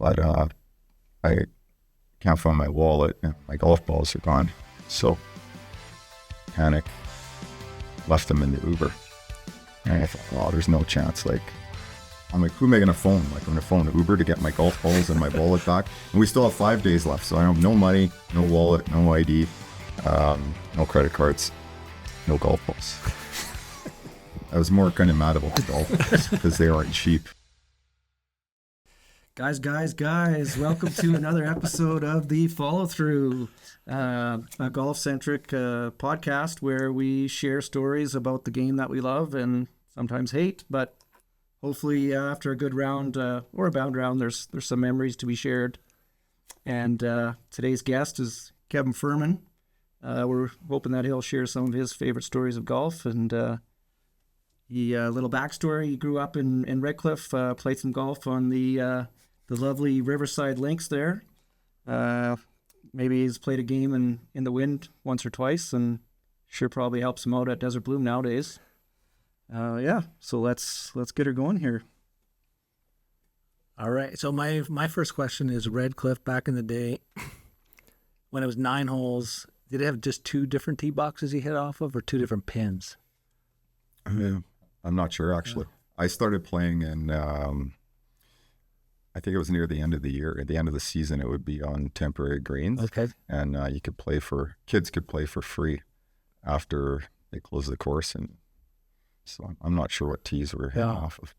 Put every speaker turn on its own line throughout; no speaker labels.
but I can't find my wallet and my golf balls are gone. So panic, left them in the Uber. And I thought, oh, there's no chance. Like, I'm like, who am I going to phone? Like, I'm going to phone Uber to get my golf balls and my wallet back. And we still have 5 days left. So I have no money, no wallet, no ID, no credit cards, no golf balls. I was more kind of mad about the golf balls because they aren't cheap.
Guys, welcome to another episode of The Follow Through, a golf-centric podcast where we share stories about the game that we love and sometimes hate, but hopefully after a good round or a bad round, there's some memories to be shared. And today's guest is Kevin Fuhrmann. We're hoping that he'll share some of his favorite stories of golf. And little backstory, he grew up in Redcliff, played some golf on the lovely Riverside Links there. Maybe he's played a game in the wind once or twice, and sure probably helps him out at Desert Bloom nowadays. So let's get her going here.
All right. So my first question is Redcliff back in the day, when it was 9 holes, did it have just 2 different tee boxes he hit off of, or 2 different pins?
I'm not sure, actually. I started playing in, I think it was near the end of the year. At the end of the season, it would be on temporary greens.
Okay.
And kids could play for free after they close the course. And so I'm not sure what tees we're hitting off of.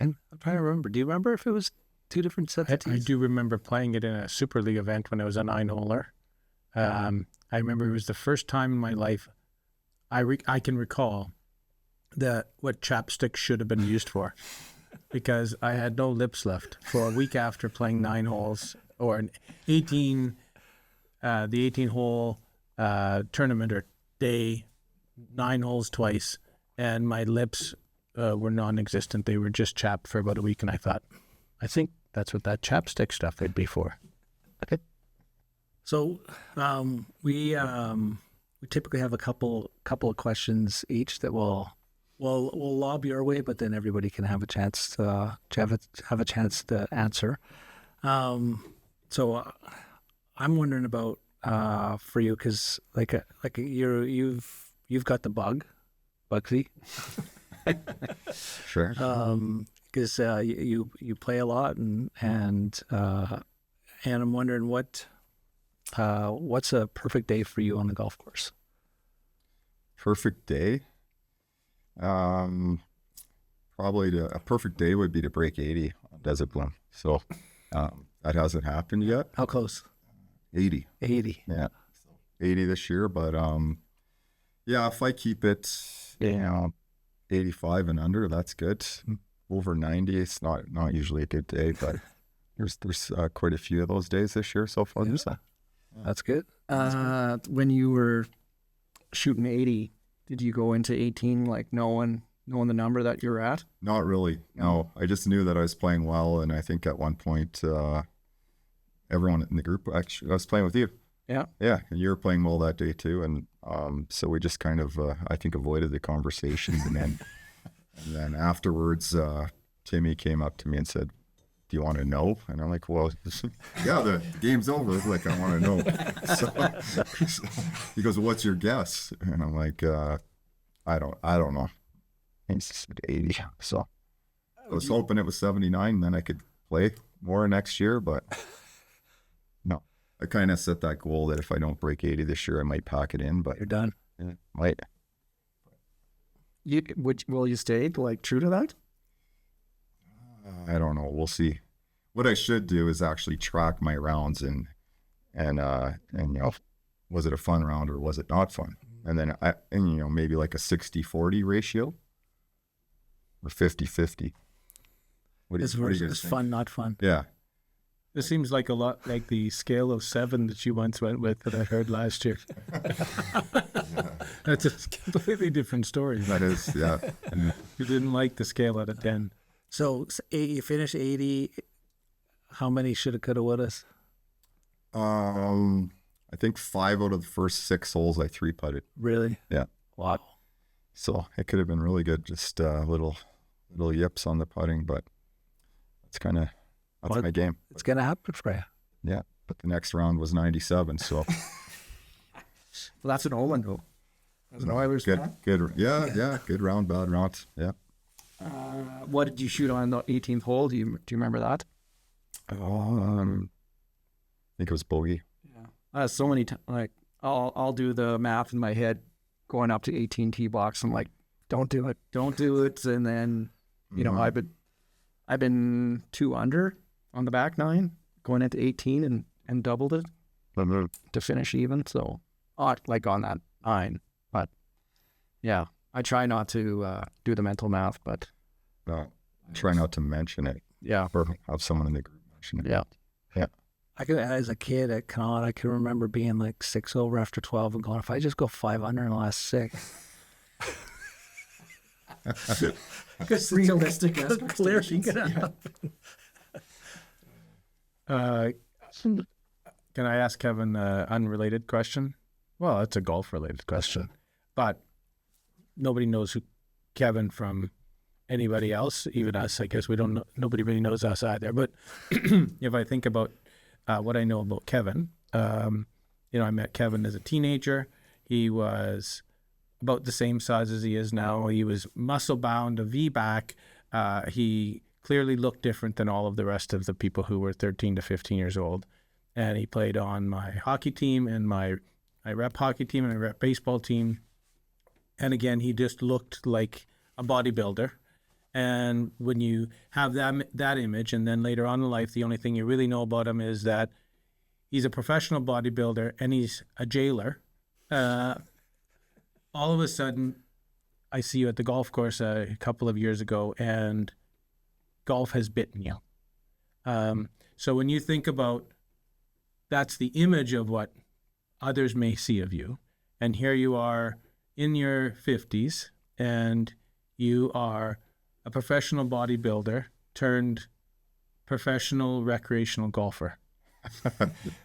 I'm trying to remember. Do you remember if it was 2 different sets of tees?
I do remember playing it in a Super League event when it was a 9-holer. I remember it was the first time in my life I can recall that what chapstick should have been used for, because I had no lips left for a week after playing 9 holes or an 18 hole tournament or day, 9 holes twice, and my lips were non-existent. They were just chapped for about a week, and I thought, I think that's what that chapstick stuff would be for. Okay.
So we typically have a couple of questions each that we'll lob your way, but then everybody can have a chance to have a chance to answer. So I'm wondering about for you, because like you've got the Bugsy.
Sure.
Because you play a lot, and I'm wondering what's a perfect day for you on the golf course?
Perfect day? Probably a perfect day would be to break 80 on Desert Bloom. So that hasn't happened yet.
How close?
80.
80.
Yeah. 80 this year, but if I keep it 85 and under, that's good. Over 90, it's not usually a good day, but there's quite a few of those days this year so far.
Yeah. That's good.
When you were shooting 80, did you go into 18 like knowing the number that you're at?
Not really. No, I just knew that I was playing well, and I think at one point everyone in the group, actually, I was playing with you.
Yeah.
Yeah, and you were playing well that day too, and so we just kind of I think avoided the conversations, and then afterwards Timmy came up to me and said, "Do you want to know?" And I'm like, "Well, yeah, the game's over. Like, I want to know." So he goes, "What's your guess?" And I'm like, I don't know. And he said 80. So I was hoping it was 79, then I could play more next year, but no. I kind of set that goal that if I don't break 80 this year, I might pack it in, but
You're done.
Yeah, might.
Will you stay like true to that?
I don't know. We'll see. What I should do is actually track my rounds and was it a fun round or was it not fun? And then maybe like a 60-40 ratio or 50-50.
It's fun, not fun.
Yeah.
This seems like a lot like the scale of 7 that you once went with that I heard last year. That's a completely different story.
That is, yeah.
You didn't like the scale out of 10.
So you finished 80. How many shoulda, coulda, wouldas?
I think 5 out of the first 6 holes I 3-putted.
Really?
Yeah.
Wow.
So it could have been really good. Just little yips on the putting, but it's kind of That's my game.
It's going to happen for you.
Yeah. But the next round was 97. So
Well, that's an Olin though. That's an Oilers.
good.
fan.
Good. Yeah. Good round, bad round. Yeah.
What did you shoot on the 18th hole? Do you remember that?
I think it was bogey.
So many times, like I'll do the math in my head going up to 18 tee box. I'm like, don't do it. And then, you know, I've been 2 under on the back 9 going into 18 and doubled it to finish even. So, like on that 9, but yeah, I try not to do the mental math, but
Try not to mention it
yeah,
or have someone in the group mention it.
yeah.
As a kid at Connaught, I can remember being like 6 over after 12 and going, if I just go 5 under in the last 6.
Because realistic
Clearly gonna happen.
Can I ask Kevin an unrelated question? Well, it's a golf-related question, but nobody knows who Kevin from anybody else, even us. I guess we don't know. Nobody really knows us either. But if I think about what I know about Kevin, you know, I met Kevin as a teenager. He was about the same size as he is now. He was muscle-bound, a V-back. He clearly looked different than all of the rest of the people who were 13 to 15 years old. And he played on my hockey team and my rep hockey team and my rep baseball team. And again, he just looked like a bodybuilder. And when you have that image, and then later on in life, the only thing you really know about him is that he's a professional bodybuilder and he's a jailer. All of a sudden, I see you at the golf course a couple of years ago, and golf has bitten you. So when you think about, that's the image of what others may see of you. And here you are in your 50s, and you are a professional bodybuilder turned professional recreational golfer.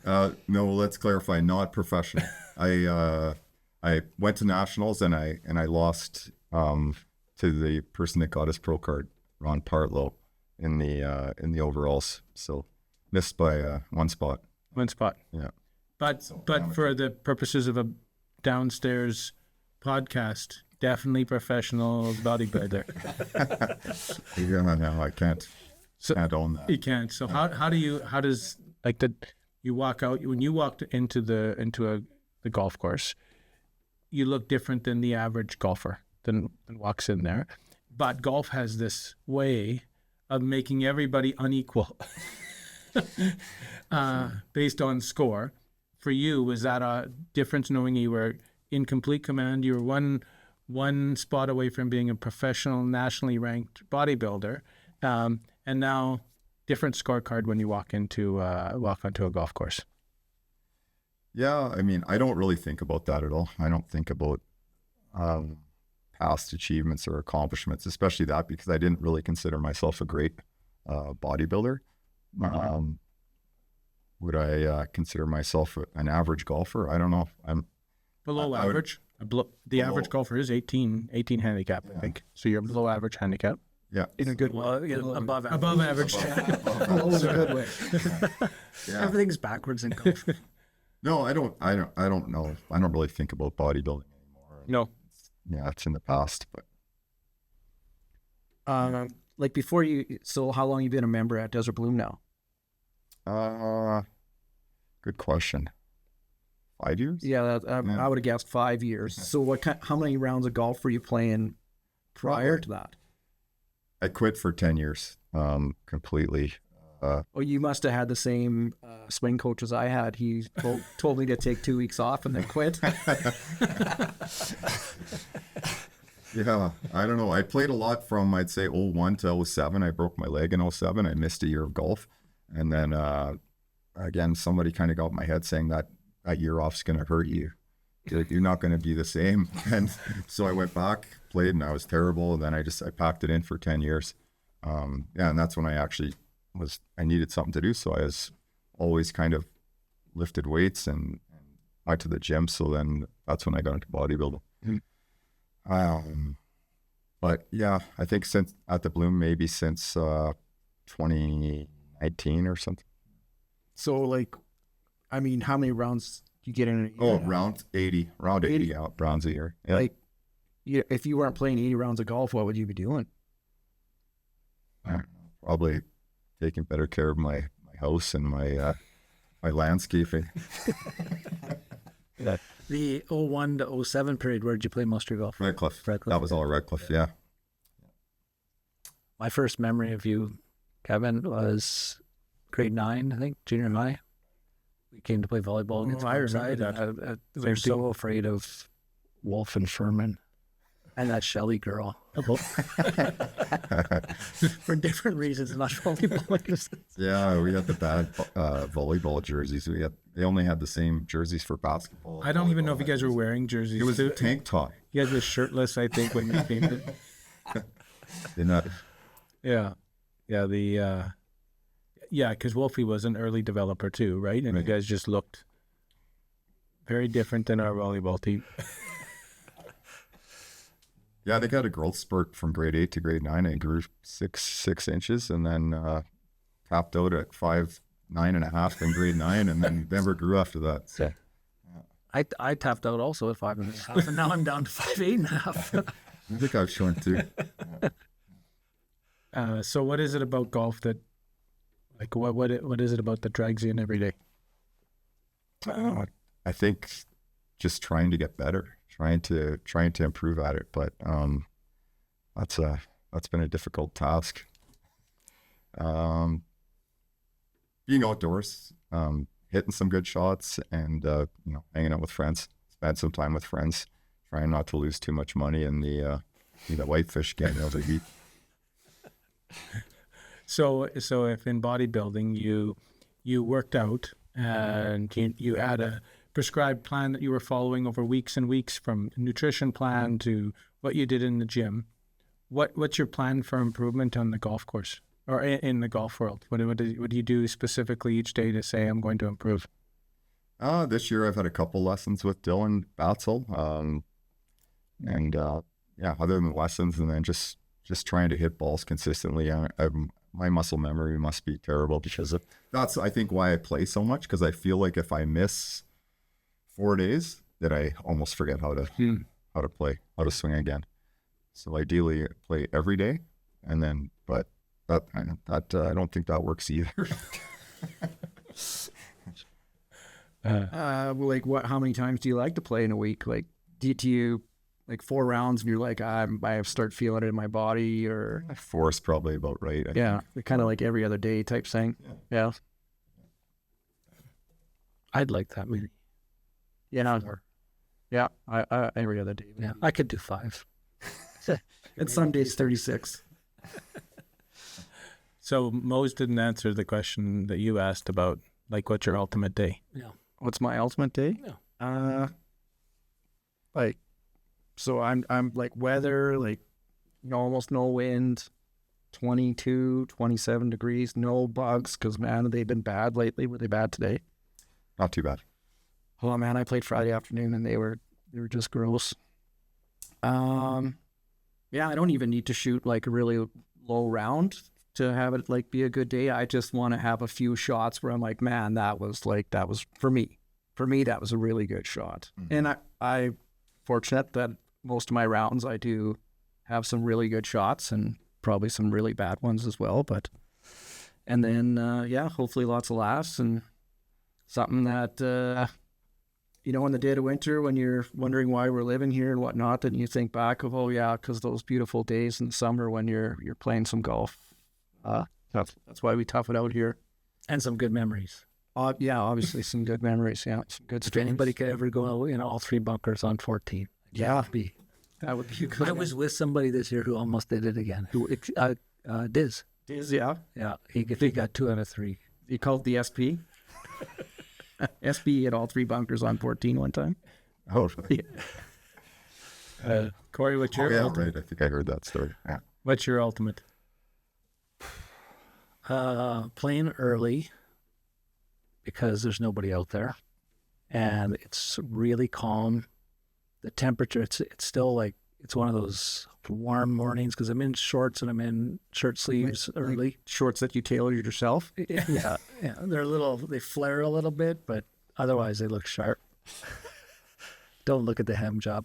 No, let's clarify, not professional. I went to nationals and I lost to the person that got his pro card, Ron Partlow, in the overalls. So missed by one spot.
One spot.
Yeah.
But for the purposes of a downstairs podcast, definitely professional bodybuilder.
Yeah, no, I can't own that.
You can't. So how does like you walk out, when you walked into the golf course, you look different than the average golfer than walks in there. But golf has this way of making everybody unequal based on score. For you, was that a difference knowing you were in complete command? You were one spot away from being a professional, nationally ranked bodybuilder, and now different scorecard when you walk onto a golf course.
Yeah, I mean, I don't really think about that at all. I don't think about past achievements or accomplishments, especially that, because I didn't really consider myself a great bodybuilder. Would I consider myself an average golfer? I don't know. I'm
below average. The average golfer is 18 handicap, I think. So you're below average handicap.
Yeah.
In a good way. Above average.
Above average.
Below in a good way.
Yeah.
Everything's backwards in golf.
No, I don't know. I don't really think about bodybuilding anymore.
No.
Yeah, it's in the past, but
Like before so how long you been a member at Desert Bloom now?
Good question. 5 years?
Yeah, I would have guessed 5 years. So how many rounds of golf were you playing prior to that?
I quit for 10 years, completely.
Oh, you must have had the same swing coach as I had. He told me to take 2 weeks off and then quit.
Yeah, I don't know. I played a lot from, I'd say, 01 to 07. I broke my leg in 07. I missed a year of golf. And then, again, somebody kind of got my head saying that year off's going to hurt you. You're not going to be the same. And so I went back, played, and I was terrible. And then I packed it in for 10 years. And that's when I actually I needed something to do. So I was always kind of lifted weights and went to the gym. So then that's when I got into bodybuilding. But yeah, I think since at the Bloom, maybe since 2019, 19 or something.
So like, I mean, how many rounds do you get in a year?
Oh, round 80 out rounds a year. Yeah.
Like, if you weren't playing 80 rounds of golf, what would you be doing?
Probably taking better care of my house and my landscaping.
The 01 to 07 period, where did you play most of your golf?
Redcliff.
Redcliffe.
That was all Redcliff, yeah.
My first memory of you, Kevin, was grade 9, I think, junior high. We came to play volleyball against
I remember
Burnside,
that.
and we were so afraid of Wolf and Fuhrmann and that Shelley girl. For different reasons, not volleyball.
Yeah, we had the bad volleyball jerseys. They only had the same jerseys for basketball.
I don't even know if you
volleyball.
guys were wearing jerseys.
It was
too.
a tank top.
You guys were shirtless, I think, when you came in.
They're not.
Yeah. Yeah, because Wolfie was an early developer too, right? And
Right.
you guys just looked very different than our volleyball team.
Yeah, they got a growth spurt from grade 8 to grade 9. It grew 6 inches, and then tapped out at 5'9.5" in grade 9, and then never grew after that. So.
I tapped out also at 5.5, and now I'm down to 5'8.5.
I think I've shown too.
So what is it about golf that, like, what is it about that drags you in every day?
I think just trying to get better, trying to improve at it, but that's been a difficult task. Being outdoors, hitting some good shots, and hanging out with friends, spend some time with friends, trying not to lose too much money in the whitefish game the heat.
So if in bodybuilding you worked out and you had a prescribed plan that you were following over weeks and weeks, from nutrition plan to what you did in the gym, what's your plan for improvement on the golf course or in the golf world? What do you do specifically each day to say I'm going to improve?
This year I've had a couple lessons with Dylan Batzel, and other than lessons, and then just trying to hit balls consistently. My muscle memory must be terrible, because that's, I think, why I play so much, because I feel like if I miss 4 days, that I almost forget how to play, how to swing again. So ideally play every day, and then, but that I don't think that works either.
Like how many times do you like to play in a week? Like, do you like 4 rounds and you're like, I start feeling it in my body, or
4 is probably about right. I think.
kind of like every other day type thing. Yeah.
I'd like that, maybe.
Yeah. I every other day.
Yeah, I could do 5.
And some days 36.
So Mose didn't answer the question that you asked about, like, what's your ultimate day?
Yeah.
What's my ultimate day?
Yeah.
So I'm like weather, like, almost no wind, 22, 27 degrees, no bugs, because, man, they've been bad lately. Were they bad today?
Not too bad.
Oh, man, I played Friday afternoon and they were just gross. I don't even need to shoot like a really low round to have it like be a good day. I just want to have a few shots where I'm like, man, that was for me. For me, that was a really good shot.
Mm-hmm.
And I fortunate that most of my rounds I do have some really good shots and probably some really bad ones as well. And then hopefully lots of laughs and something that in the dead of winter, when you're wondering why we're living here and whatnot, and you think back of, because those beautiful days in the summer when you're playing some golf. That's why we tough it out here.
And some good memories.
Obviously some good memories. Yeah, some good
If
stories.
anybody could ever go in all 3 bunkers on 14.
That would be a good.
I was with somebody this year who almost did it again. Diz.
Diz, yeah.
Yeah, he got 2 out of 3.
You called the SP. SP at all 3 bunkers on 14 one time.
Oh,
Yeah.
Corey, what's your ultimate?
right. I think I heard that story. Yeah.
What's your ultimate?
Playing early because there's nobody out there, and it's really calm. The temperature, it's still like it's one of those warm mornings because I'm in shorts and I'm in shirt sleeves early.
Shorts that you tailored yourself.
Yeah, yeah. They flare a little bit, but otherwise they look sharp. Don't look at the hem job.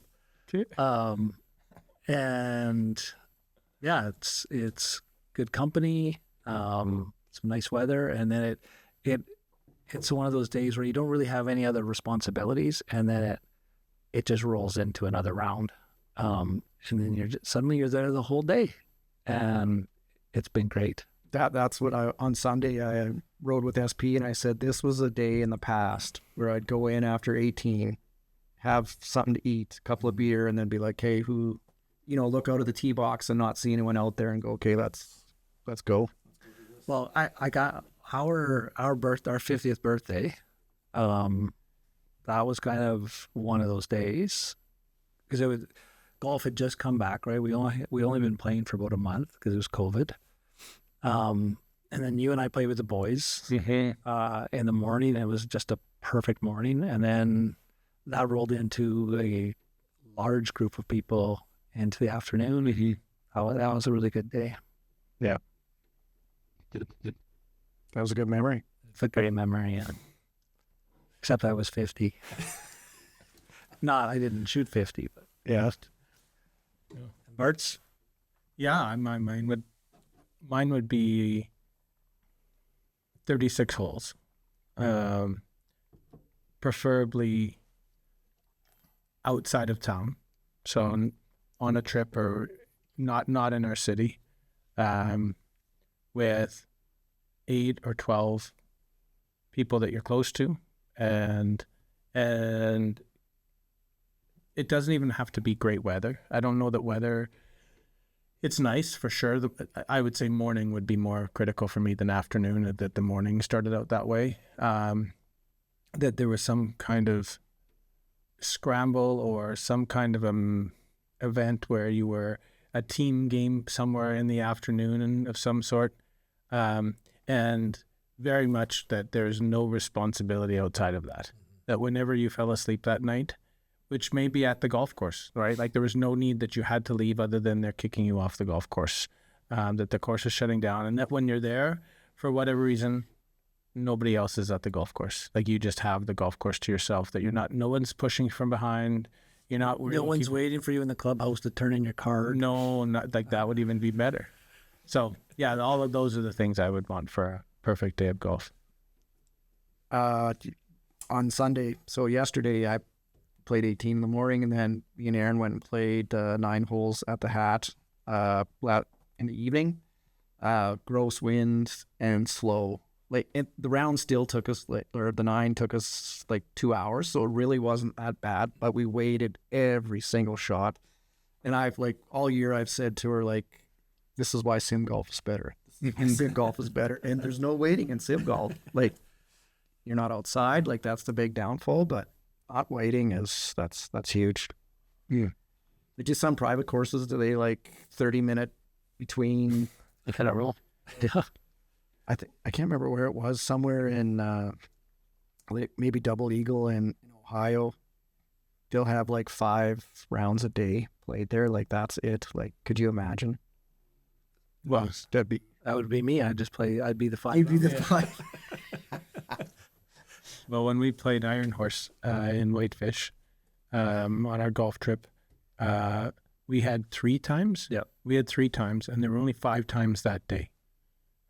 And yeah, it's good company, some nice weather, and then it's one of those days where you don't really have any other responsibilities, and then it just rolls into another round, and then suddenly you're there the whole day, and it's been great.
That's what on Sunday I rode with SP, and I said this was a day in the past where I'd go in after 18, have something to eat, a couple of beer, and then be like, hey, look out of the tee box and not see anyone out there and go, okay, let's go.
Well, I got our 50th birthday. That was kind of one of those days because golf had just come back, right? We only been playing for about a month because it was COVID. And then you and I played with the boys in the morning. It was just a perfect morning, and then that rolled into a large group of people into the afternoon. That was a really good day.
Yeah. That was a good memory.
It's a great memory, yeah. Except I was 50. I didn't shoot 50, but
Yeah.
Bart's?
Yeah, mine would be 36 holes, preferably outside of town, so on a trip or not in our city, with 8 or 12 people that you're close to, and it doesn't even have to be great weather. I don't know that weather. It's nice for sure. I would say morning would be more critical for me than afternoon. That the morning started out that way. That there was some kind of scramble or some kind of event where you were a team game somewhere in the afternoon and of some sort, and very much that there's no responsibility outside of that. That whenever you fell asleep that night, which may be at the golf course, right? Like there was no need that you had to leave other than they're kicking you off the golf course, that the course is shutting down, and that when you're there, for whatever reason, nobody else is at the golf course. Like you just have the golf course to yourself, that no one's pushing from behind. You're not worried.
No one's waiting for you in the clubhouse to turn in your card.
No, not like that would even be better. So yeah, all of those are the things I would want for a perfect day of golf.
On Sunday, so yesterday I played 18 in the morning, and then me and Aaron went and played 9 holes at the Hat in the evening. Gross wind and slow. The round still took us, or the 9 took us 2 hours, so it really wasn't that bad, but we waited every single shot. And I've all year I've said to her, this is why sim golf is better. And sim golf is better. And there's no waiting in sim golf. You're not outside, that's the big downfall, but not waiting that's huge. Yeah. They do some private courses, do they 30-minute between?
I kind of roll. Yeah.
I can't remember where it was, somewhere in maybe Double Eagle in Ohio. They'll have 5 rounds a day played there. That's it. Could you imagine?
Well,
that would be me. I'd be the 5.
You'd be the 5.
Well, when we played Iron Horse in Whitefish on our golf trip, we had 3 times.
Yeah,
we had 3 times, and there were only 5 times that day.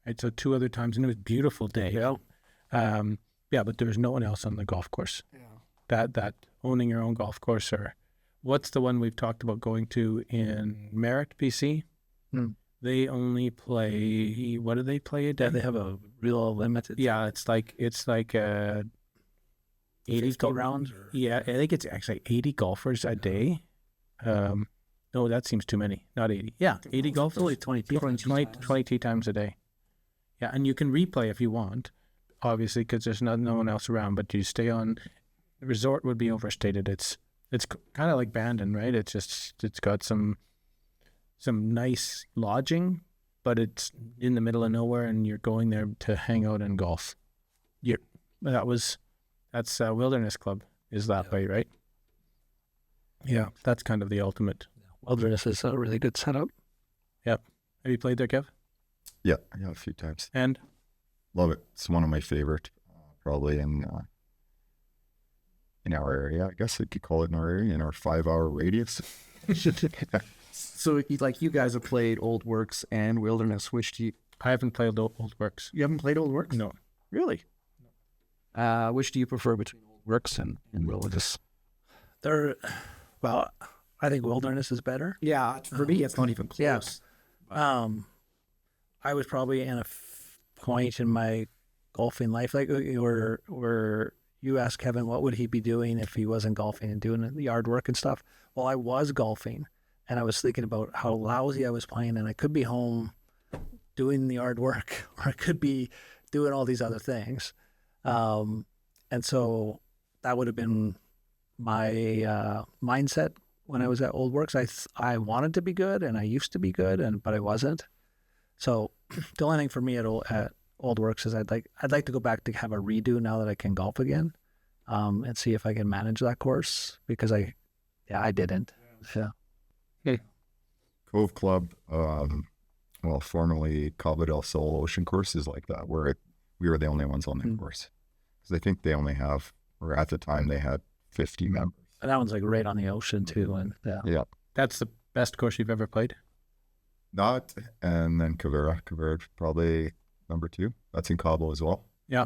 Right, so 2 other times, and it was a beautiful day.
Yeah,
but there was no one else on the golf course.
Yeah,
that owning your own golf course, or what's the one we've talked about going to in Merritt, BC? They only play. What do they play a day?
they have a real limited.
Yeah, it's like 80
rounds.
Yeah, I think it's actually 80 golfers a day. No, that seems too many. Not 80. Yeah, 80 golfers.
Only 22
times a day. Yeah, and you can replay if you want, obviously, because there's no one else around. But you stay on. The resort would be overstated. It's kind of like Bandon, right? It's got some nice lodging, but it's in the middle of nowhere, and you're going there to hang out and golf. That's Wilderness Club is that way, right? Yeah, that's kind of the ultimate
Wilderness is a really good setup.
Yep. Have you played there, Kev?
Yeah, a few times.
And
Love it. It's one of my favorite, probably in our area. I guess you could call it in our area, in our 5-hour radius.
So, like, you guys have played Old Works and Wilderness. Which do you?
I haven't played Old Works.
You haven't played Old Works?
No.
Really? Which do you prefer between Old Works and Wilderness?
Well, I think Wilderness is better.
Yeah, for me, it's not even close.
Yeah. I was probably in a point in my golfing life, like where you asked Kevin what would he be doing if he wasn't golfing and doing the yard work and stuff. Well, I was golfing, and I was thinking about how lousy I was playing, and I could be home doing the yard work, or I could be doing all these other things. And so that would have been my mindset when I was at Old Works. I wanted to be good, and I used to be good, but I wasn't. So the only thing for me at Old Works is I'd like to go back to have a redo now that I can golf again, and see if I can manage that course, because I didn't. Yeah.
Cove Club, formerly Cabo del Sol Ocean Course, is like that, where we were the only ones on that course. Because I think they only have, or at the time they had 50 members.
And that one's like right on the ocean too, and
Yeah.
That's the best course you've ever played?
That, and then Cavera probably number 2. That's in Cabo as well.
Yeah.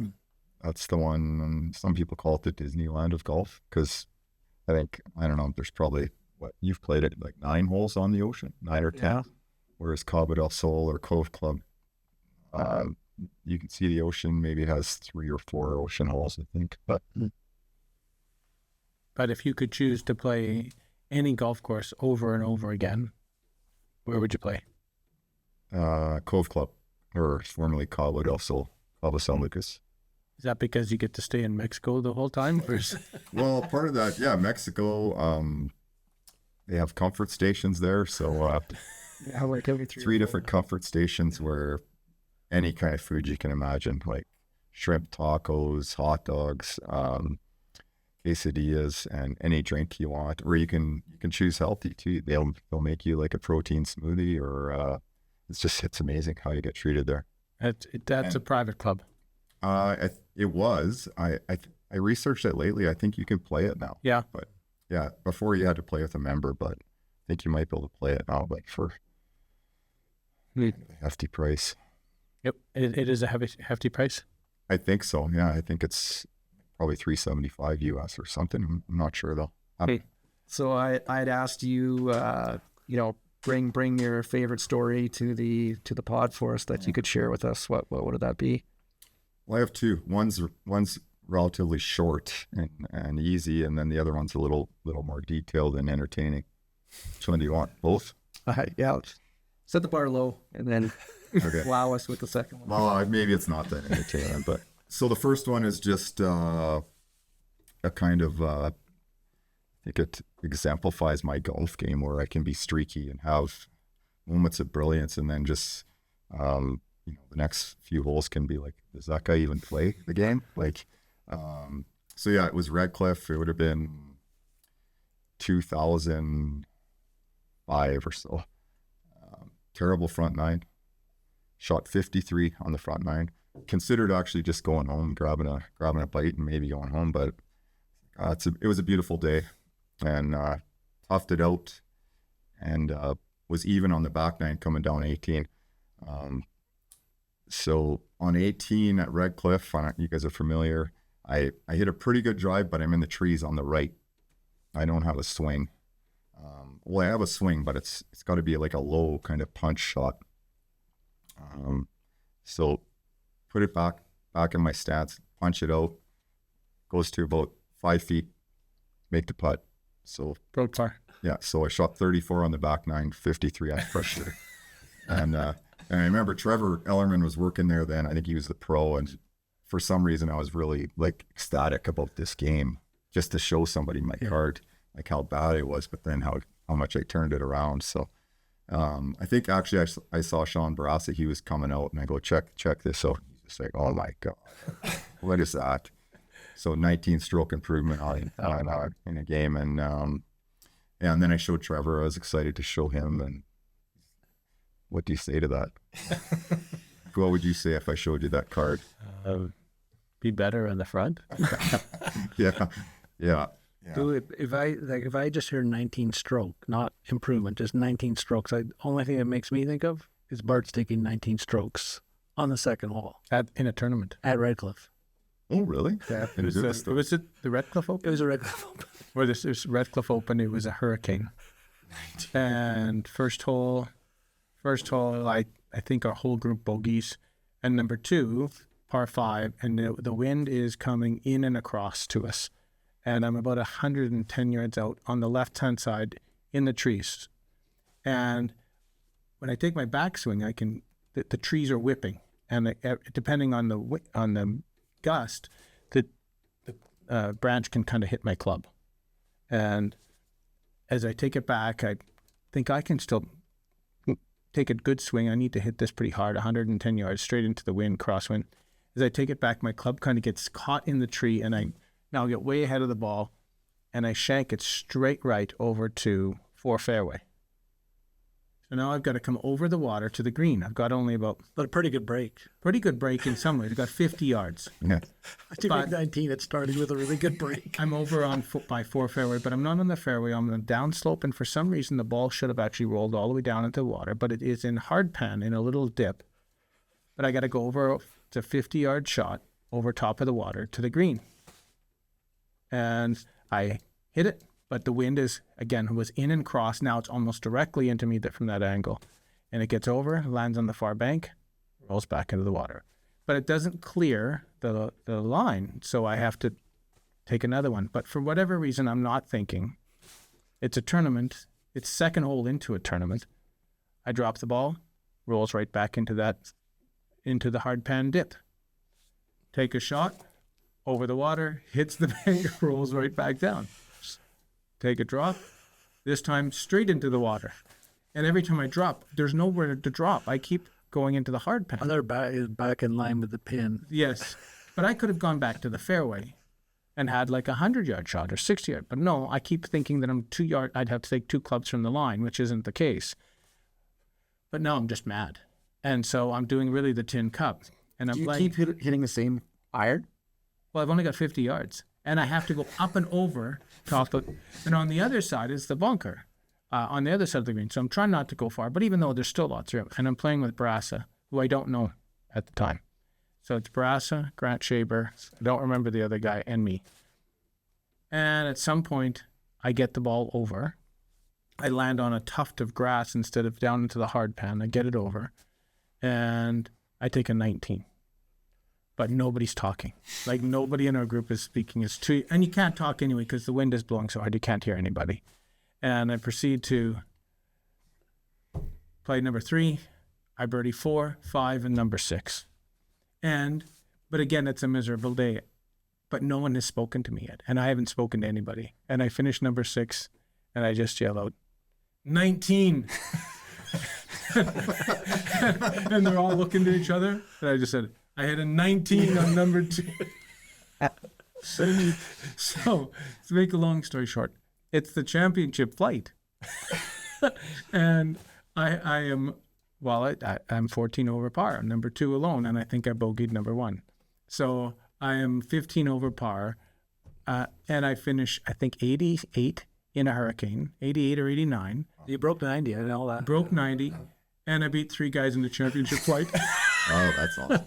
That's the one, some people call it the Disneyland of golf, because I don't know, there's probably, you've played it, like 9 holes on the ocean, 9 or 10.
Yeah.
Whereas Cabo del Sol or Cove Club, you can see the ocean, maybe it has 3 or 4 ocean holes, I think. But
if you could choose to play any golf course over and over again, where would you play?
Cove Club, or formerly Cabo del Sol, Cabo San Lucas.
Is that because you get to stay in Mexico the whole time? Or
Well, part of that, yeah, Mexico, they have comfort stations there. So
Like every
3 different comfort stations where any kind of food you can imagine, like shrimp tacos, hot dogs, quesadillas, and any drink you want. Or you can choose healthy too. They'll make you like a protein smoothie, or it's amazing how you get treated there.
That's a private club.
It was. I researched it lately. I think you can play it now.
Yeah.
But yeah, before you had to play with a member, but I think you might be able to play it now, but for a hefty price.
Yep. It is a hefty price.
I think so. Yeah, I think it's probably $375 US or something. I'm not sure though.
So I'd asked you, bring your favorite story to the pod for us that you could share with us. What would that be?
Well, I have 2. One's relatively short and easy, and then the other one's a little more detailed and entertaining. Which one do you want? Both?
Yeah. Set the bar low and then
Okay.
wow us with the second one.
Well, maybe it's not that entertaining, but so the first one is just a kind of I think it exemplifies my golf game, where I can be streaky and have moments of brilliance, and then just the next few holes can be like, does that guy even play the game? Like, so yeah, it was Redcliff. It would have been 2005 or so. Terrible front 9. Shot 53 on the front 9. Considered actually just going home, grabbing a bite and maybe going home, but it was a beautiful day, and toughed it out, and was even on the back 9 coming down 18. So on 18 at Redcliff, you guys are familiar, I hit a pretty good drive, but I'm in the trees on the right. I don't have a swing. Well, I have a swing, but it's got to be like a low kind of punch shot. So put it back in my stance, punch it out, goes to about 5 feet, make the putt. So
Broke par.
yeah, so I shot 34 on the back 9, 53 on pressure. And I remember Trevor Ellerman was working there then. I think he was the pro, and for some reason I was really like ecstatic about this game, just to show somebody my card, like how bad it was, but then how much I turned it around. So I think actually I saw Sean Barassa, he was coming out, and I go, check this out. He's just like, oh my God, what is that? So 19 stroke improvement in a game. And And then I showed Trevor. I was excited to show him. And what do you say to that? What would you say if I showed you that card?
Be better in the front.
Yeah. Yeah.
So if I just hear 19 stroke, not improvement, just 19 strokes, the only thing that makes me think of is Bart's taking 19 strokes on the second hole
In a tournament.
at Redcliff.
Oh, really?
Yeah.
And
Was it the Redcliff Open?
It was a Redcliff Open.
Or this was Redcliff Open, it was a hurricane. And first hole, I think our whole group bogeys. And number 2, par 5, and the wind is coming in and across to us. And I'm about 110 yards out on the left-hand side in the trees. And when I take my backswing, the trees are whipping. And depending on the gust, the branch can kind of hit my club. And as I take it back, I think I can still take a good swing. I need to hit this pretty hard, 110 yards straight into the wind, crosswind. As I take it back, my club kind of gets caught in the tree, and I now get way ahead of the ball, and I shank it straight right over to 4 fairway. So now I've got to come over the water to the green. I've got only about
But a pretty good break.
pretty good break in some ways. I've got 50 yards.
Yeah.
To
But-
make 19, it started with a really good break.
I'm over on by 4 fairway, but I'm not on the fairway. I'm on the downslope, and for some reason the ball should have actually rolled all the way down into the water, but it is in hard pan in a little dip. But I got to go over it's a 50-yard shot over top of the water to the green, and I hit it. But the wind was in and cross. Now it's almost directly into me from that angle, and it gets over, lands on the far bank, rolls back into the water. But it doesn't clear the line, so I have to take another one. But for whatever reason, I'm not thinking. It's a tournament. It's second hole into a tournament. I drop the ball, rolls right back into the hard pan dip. Take a shot, over the water, hits the bank, rolls right back down. Take a drop, this time straight into the water. And every time I drop, there's nowhere to drop. I keep going into the hard pan.
Another back in line with the pin.
Yes, but I could have gone back to the fairway and had like a 100-yard shot or 60-yard. But no, I keep thinking that I'm 2 yards. I'd have to take 2 clubs from the line, which isn't the case. But no, I'm just mad, and so I'm doing really the tin cup. And I'm
Do you
playing.
keep hitting the same iron?
Well, I've only got 50 yards, and I have to go up and over top of. And on the other side is the bunker, on the other side of the green. So I'm trying not to go far, but even though there's still lots of room, and I'm playing with Brassa, who I don't know at the time. So it's Brassa, Grant Shaber, I don't remember the other guy, and me. And at some point, I get the ball over. I land on a tuft of grass instead of down into the hard pan. I get it over, and I take a 19. But nobody's talking. Like, nobody in our group is speaking. It's too, and you can't talk anyway because the wind is blowing so hard you can't hear anybody. And I proceed to play number 3. I birdie 4, 5, and number 6. But again, it's a miserable day. But no one has spoken to me yet, and I haven't spoken to anybody. And I finish number 6, and I just yell out, 19. And they're all looking to each other, and I just said, I had a 19 on number 2. So, to make a long story short, it's the championship flight. And I'm 14 over par, number 2 alone, and I think I bogeyed number 1. So I am 15 over par, and I finish, I think, 88 in a hurricane, 88 or 89.
You broke 90, I know that.
Broke 90, and I beat 3 guys in the championship flight.
Oh, that's awesome.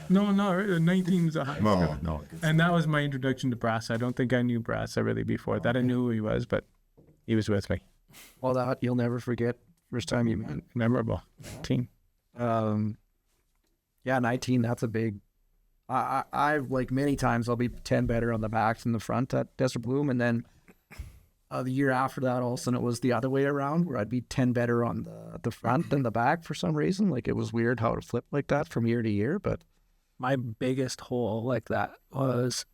No, 19 is a high.
No.
And that was my introduction to Brass. I don't think I knew Brass really before that. I knew who he was, but he was with me.
Well, that you'll never forget. First time you met.
Memorable team.
Yeah, 19. That's a big. I've like many times I'll be 10 better on the back than the front at Desert Bloom, and then the year after that, all of a sudden it was the other way around, where I'd be 10 better on the front than the back for some reason. Like, it was weird how it flipped like that from year to year, but.
My biggest hole like that was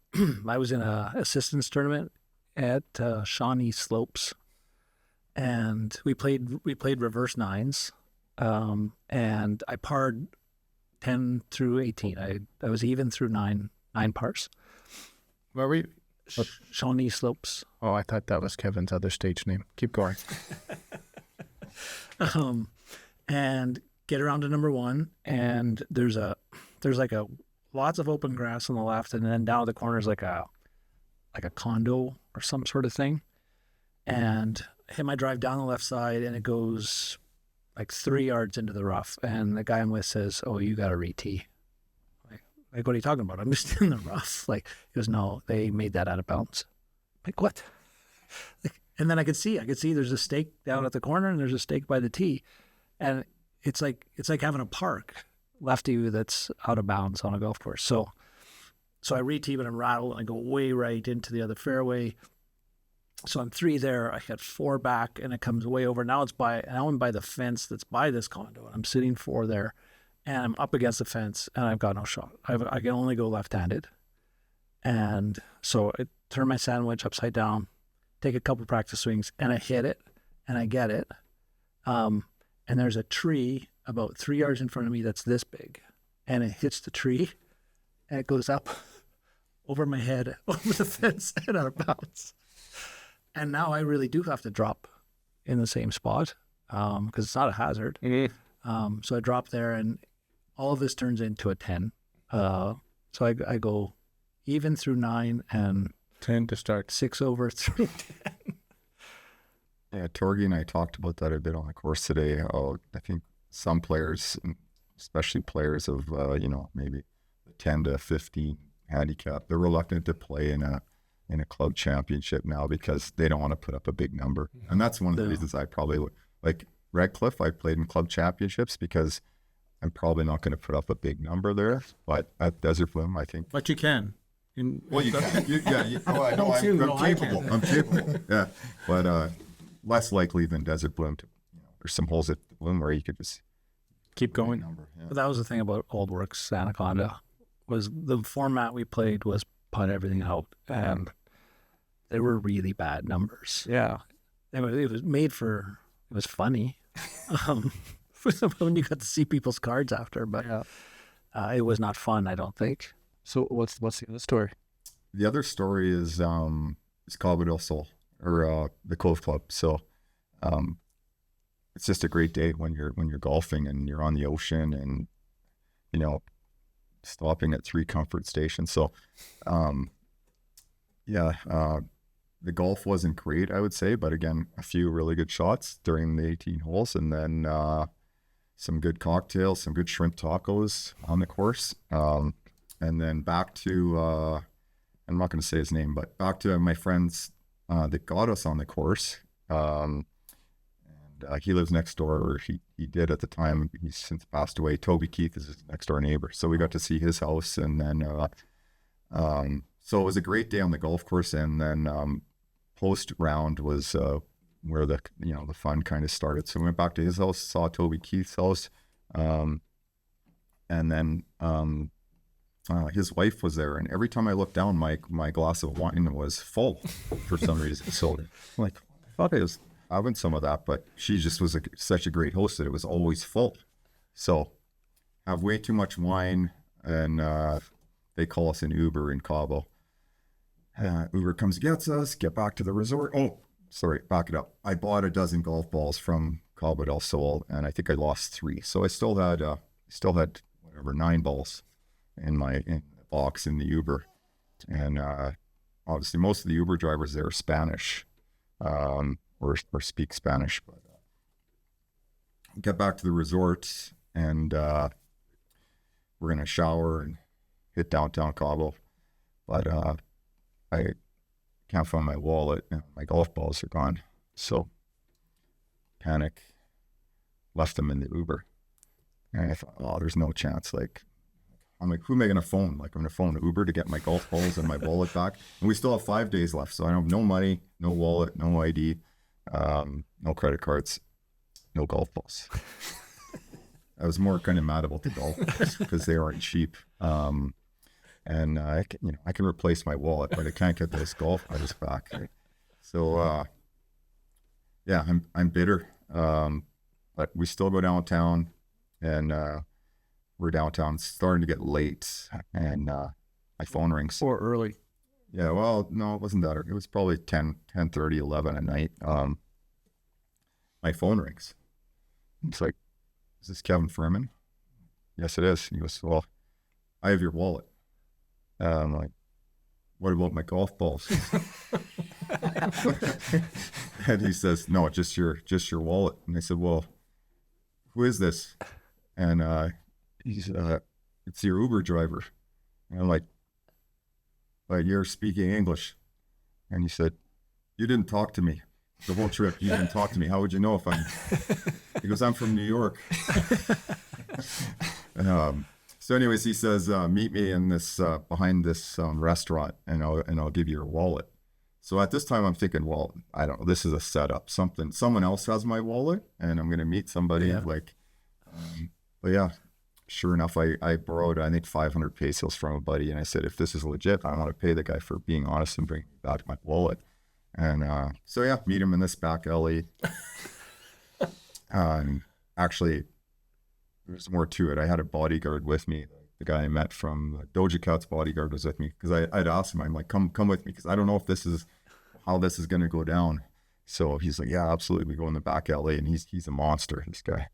I was in a assistance tournament at Shawnee Slopes, and we played reverse 9s, and I parred 10 through 18. I was even through nine pars.
Were we?
Shawnee Slopes.
Oh, I thought that was Kevin's other stage name. Keep going.
And get around to number 1, and there's like a lots of open grass on the left, and then down the corner is like a condo or some sort of thing. And hit my drive down the left side, and it goes like 3 yards into the rough. And the guy I'm with says, "Oh, you got to re-tee." Like, what are you talking about? I'm just in the rough. Like, he goes, "No, they made that out of bounds." Like, what? And then I could see there's a stake down at the corner, and there's a stake by the tee, and it's like having a park lefty that's out of bounds on a golf course. So I re-tee, but I'm rattled, and I go way right into the other fairway. So I'm 3 there. I had 4 back, and it comes way over. Now I'm by the fence that's by this condo, and I'm sitting 4 there, and I'm up against the fence, and I've got no shot. I can only go left-handed, and so I turn my sandwich upside down, take a couple practice swings, and I hit it, and I get it. And there's a tree about 3 yards in front of me that's this big, and it hits the tree, and it goes up over my head, over the fence, and out of bounds. And now I really do have to drop in the same spot because it's not a hazard.
Mm-hmm.
So I drop there, and all of this turns into a 10. So I go even through 9 and
10 to start.
6 over through 10.
Yeah, Torgy and I talked about that a bit on the course today. I think some players, especially players of maybe the 10 to 15 handicap, they're reluctant to play in a club championship now because they don't want to put up a big number. And that's one of the reasons I probably would. Like Redcliff, I played in club championships because I'm probably not going to put up a big number there. But at Desert Bloom, I think.
But you can.
Well, you can. I know. I'm capable. Yeah. But less likely than Desert Bloom. There's some holes at Bloom where you could just
keep going.
Number. Yeah.
But that was the thing about Old Works Anaconda, was the format we played was putt everything out, and they were really bad numbers.
Yeah.
It was funny when you got to see people's cards after, but it was not fun, I don't think.
So what's the other story?
The other story is Cove del Sol, or the Cove Club. So it's just a great day when you're golfing and you're on the ocean and stopping at 3 comfort stations. So the golf wasn't great, I would say, but again, a few really good shots during the 18 holes, and then some good cocktails, some good shrimp tacos on the course, and then back to I'm not going to say his name, but back to my friends that got us on the course. He lives next door, or he did at the time. He's since passed away. Toby Keith is his next door neighbor, so we got to see his house, and then so it was a great day on the golf course. And then post round was where the fun kind of started. So we went back to his house, saw Toby Keith's house, and then his wife was there. And every time I looked down, my glass of wine was full for some reason. So I'm like, I thought I was having some of that, but she just was such a great host that it was always full. So have way too much wine, and they call us an Uber in Cabo. Uber comes, gets us, get back to the resort. Oh, sorry, back it up. I bought a dozen golf balls from Cabo del Sol, and I think I lost 3. So I still had whatever, 9 balls in the box in the Uber. And obviously most of the Uber drivers there are Spanish, or speak Spanish. But get back to the resort, and we're gonna shower and hit downtown Cabo. But I can't find my wallet, and my golf balls are gone. So panic, left them in the Uber. And I thought, oh, there's no chance. Like, I'm like, who am I going to phone? Like, I'm going to phone Uber to get my golf balls and my wallet back. And we still have 5 days left. So I have no money, no wallet, no ID, no credit cards, no golf balls. I was more kind of mad about the golf balls because they aren't cheap. And I can replace my wallet, but I can't get those golf balls back. So yeah, I'm bitter. But we still go downtown, and we're downtown. It's starting to get late, and my phone rings.
Or early.
Yeah, well, no, it wasn't that. It was probably 10:30, 11 at night. My phone rings. It's like, is this Kevin Fuhrmann? Yes, it is. He goes, well, I have your wallet. I'm like, what about my golf balls? And he says, no, just your wallet. And I said, well, who is this? And he's, it's your Uber driver. And I'm like, but you're speaking English. And he said, you didn't talk to me the whole trip. You didn't talk to me. How would you know if I'm, he goes, I'm from New York. So anyways, he says, meet me in this, behind this restaurant and I'll give you your wallet. So at this time I'm thinking, well, I don't know, this is a setup. Someone else has my wallet and I'm going to meet somebody like, but yeah, sure enough, I borrowed, I think 500 pesos from a buddy. And I said, if this is legit, I want to pay the guy for being honest and bring back my wallet. And so yeah, meet him in this back alley. Actually, there's more to it. I had a bodyguard with me. The guy I met from Doja Cat's bodyguard was with me because I'd asked him, I'm like, come with me because I don't know if this is how this is going to go down. So he's like, yeah, absolutely. We go in the back alley and he's a monster, this guy.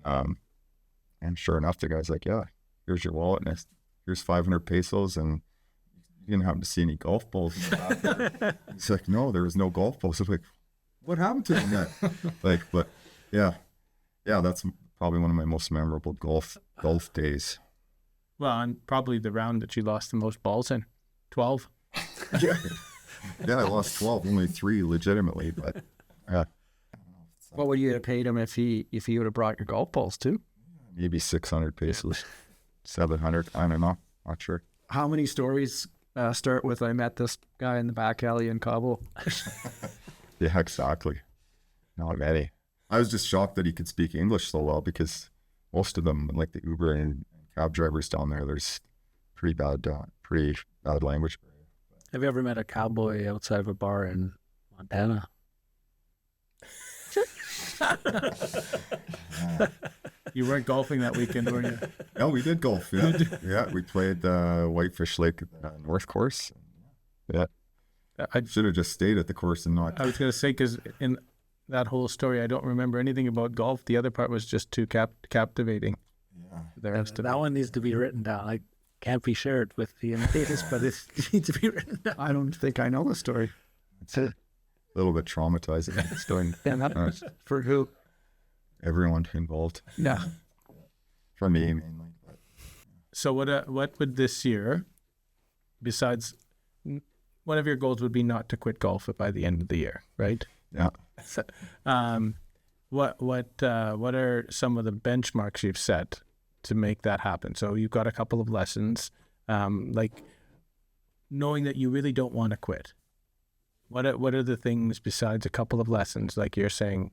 And sure enough, the guy's like, yeah, here's your wallet and here's 500 pesos and you didn't happen to see any golf balls in the back. He's like, no, there was no golf balls. I'm like, what happened to them? Like, but yeah, that's probably one of my most memorable golf days.
Well, and probably the round that you lost the most balls in, 12.
Yeah, I lost 12, only 3 legitimately, but yeah.
What would you have paid him if he would have brought your golf balls too?
Maybe 600 pesos, 700, I don't know, not sure.
How many stories start with, I met this guy in the back alley in Cabo?
Yeah, exactly. Not many. I was just shocked that he could speak English so well because most of them, like the Uber and cab drivers down there, there's pretty bad language.
Have you ever met a cowboy outside of a bar in Montana?
You weren't golfing that weekend, were you?
No, we did golf. Yeah, yeah, we played Whitefish Lake North Course. Yeah, I should have just stayed at the course and not.
I was going to say, because in that whole story, I don't remember anything about golf. The other part was just too captivating.
Yeah,
That one needs to be written down. I can't be shared with the imitators, but it needs to be written down.
I don't think I know the story.
it's a little bit traumatizing. It's doing
For who?
everyone involved.
Yeah.
For me mainly. But.
So what would this year, besides one of your goals would be not to quit golf by the end of the year, right?
Yeah.
So, what are some of the benchmarks you've set to make that happen? So you've got a couple of lessons, like knowing that you really don't want to quit. What are the things besides a couple of lessons? Like you're saying,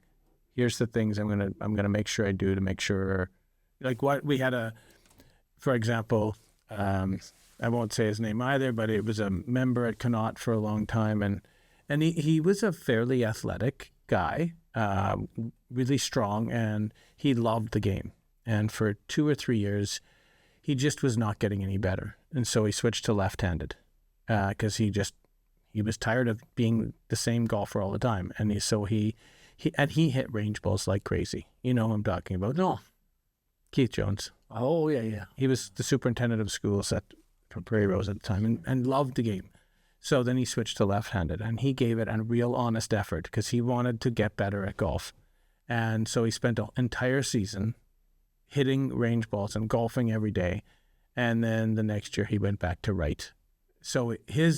here's the things I'm gonna make sure I do to make sure. Like what we had for example, I won't say his name either, but it was a member at Connaught for a long time, and he was a fairly athletic guy, really strong, and he loved the game. And for 2 or 3 years, he just was not getting any better, and so he switched to left-handed because he was tired of being the same golfer all the time, and he hit range balls like crazy. You know who I'm talking about? No, Keith Jones.
Oh yeah.
He was the superintendent of schools for Prairie Rose at the time, and loved the game. So then he switched to left-handed, and he gave it a real honest effort because he wanted to get better at golf. And so he spent an entire season hitting range balls and golfing every day. And then the next year he went back to right. So he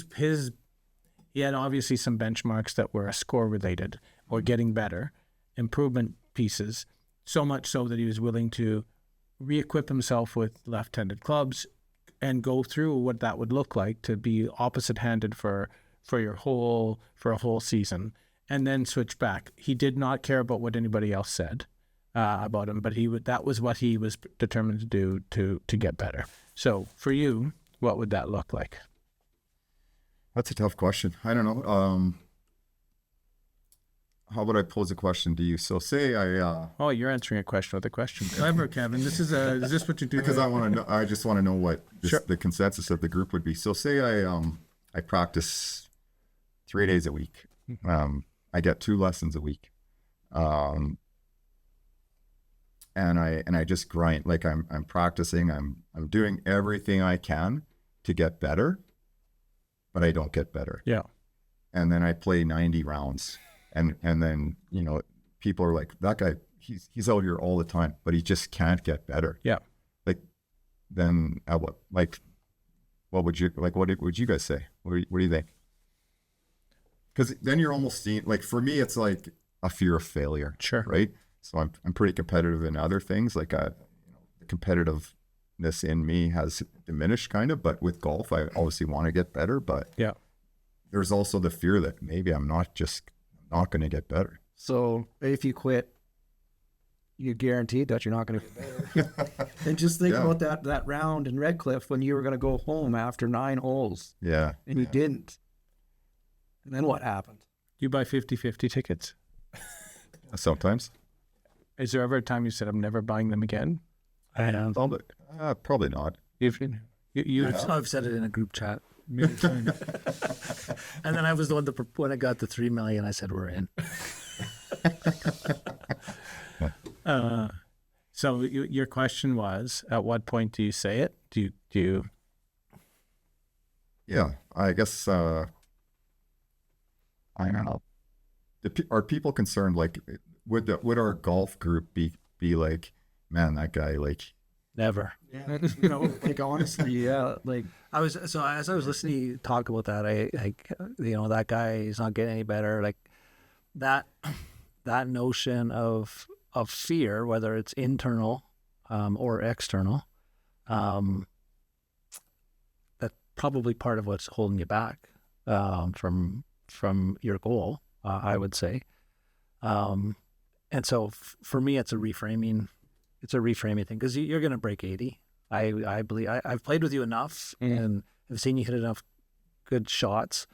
had obviously some benchmarks that were score related or getting better, improvement pieces, so much so that he was willing to re-equip himself with left-handed clubs and go through what that would look like to be opposite-handed for a whole season, and then switch back. He did not care about what anybody else said about him, but that was what he was determined to do to get better. So for you, what would that look like?
That's a tough question. I don't know. How about I pose a question to you? So say I.
Oh, you're answering a question with a question. Clever, Kevin. Is this what you do?
Because I want to know. I just want to know what the consensus of the group would be. So say I I practice 3 days a week. I get 2 lessons a week. And I just grind. Like I'm practicing, I'm doing everything I can to get better, but I don't get better.
Yeah.
And then I play 90 rounds. And then, you know, people are like, that guy, he's out here all the time, but he just can't get better.
Yeah.
Like, then what would you guys say? What do you think? Because then you're almost seeing, like, for me, it's like a fear of failure.
Sure.
Right. So I'm pretty competitive in other things. Like, the competitiveness in me has diminished kind of, but with golf, I obviously want to get better, but
Yeah.
there's also the fear that maybe I'm not going to get better.
So if you quit, you're guaranteed that you're not going to get better. And just think about that round in Redcliff when you were going to go home after 9 holes.
Yeah.
And you didn't. And then what happened?
You buy 50-50 tickets.
Sometimes.
Is there ever a time you said, I'm never buying them again?
Probably not.
I've said it in a group chat many times. And then I was the one that, when I got the 3 million, I said, we're in.
So your question was, at what point do you say it? Do you?
Yeah, I guess, I don't know. Are people concerned, like, would our golf group be like, man, that guy, like,
Never.
Yeah. You know, like, honestly, yeah. Like,
As I was listening to you talk about that, that guy is not getting any better. Like that notion of fear, whether it's internal or external, that's probably part of what's holding you back from your goal, I would say. And so for me, it's a reframing. It's a reframing thing, because you're going to break 80. I believe I've played with you enough, and I've seen you hit enough good shots.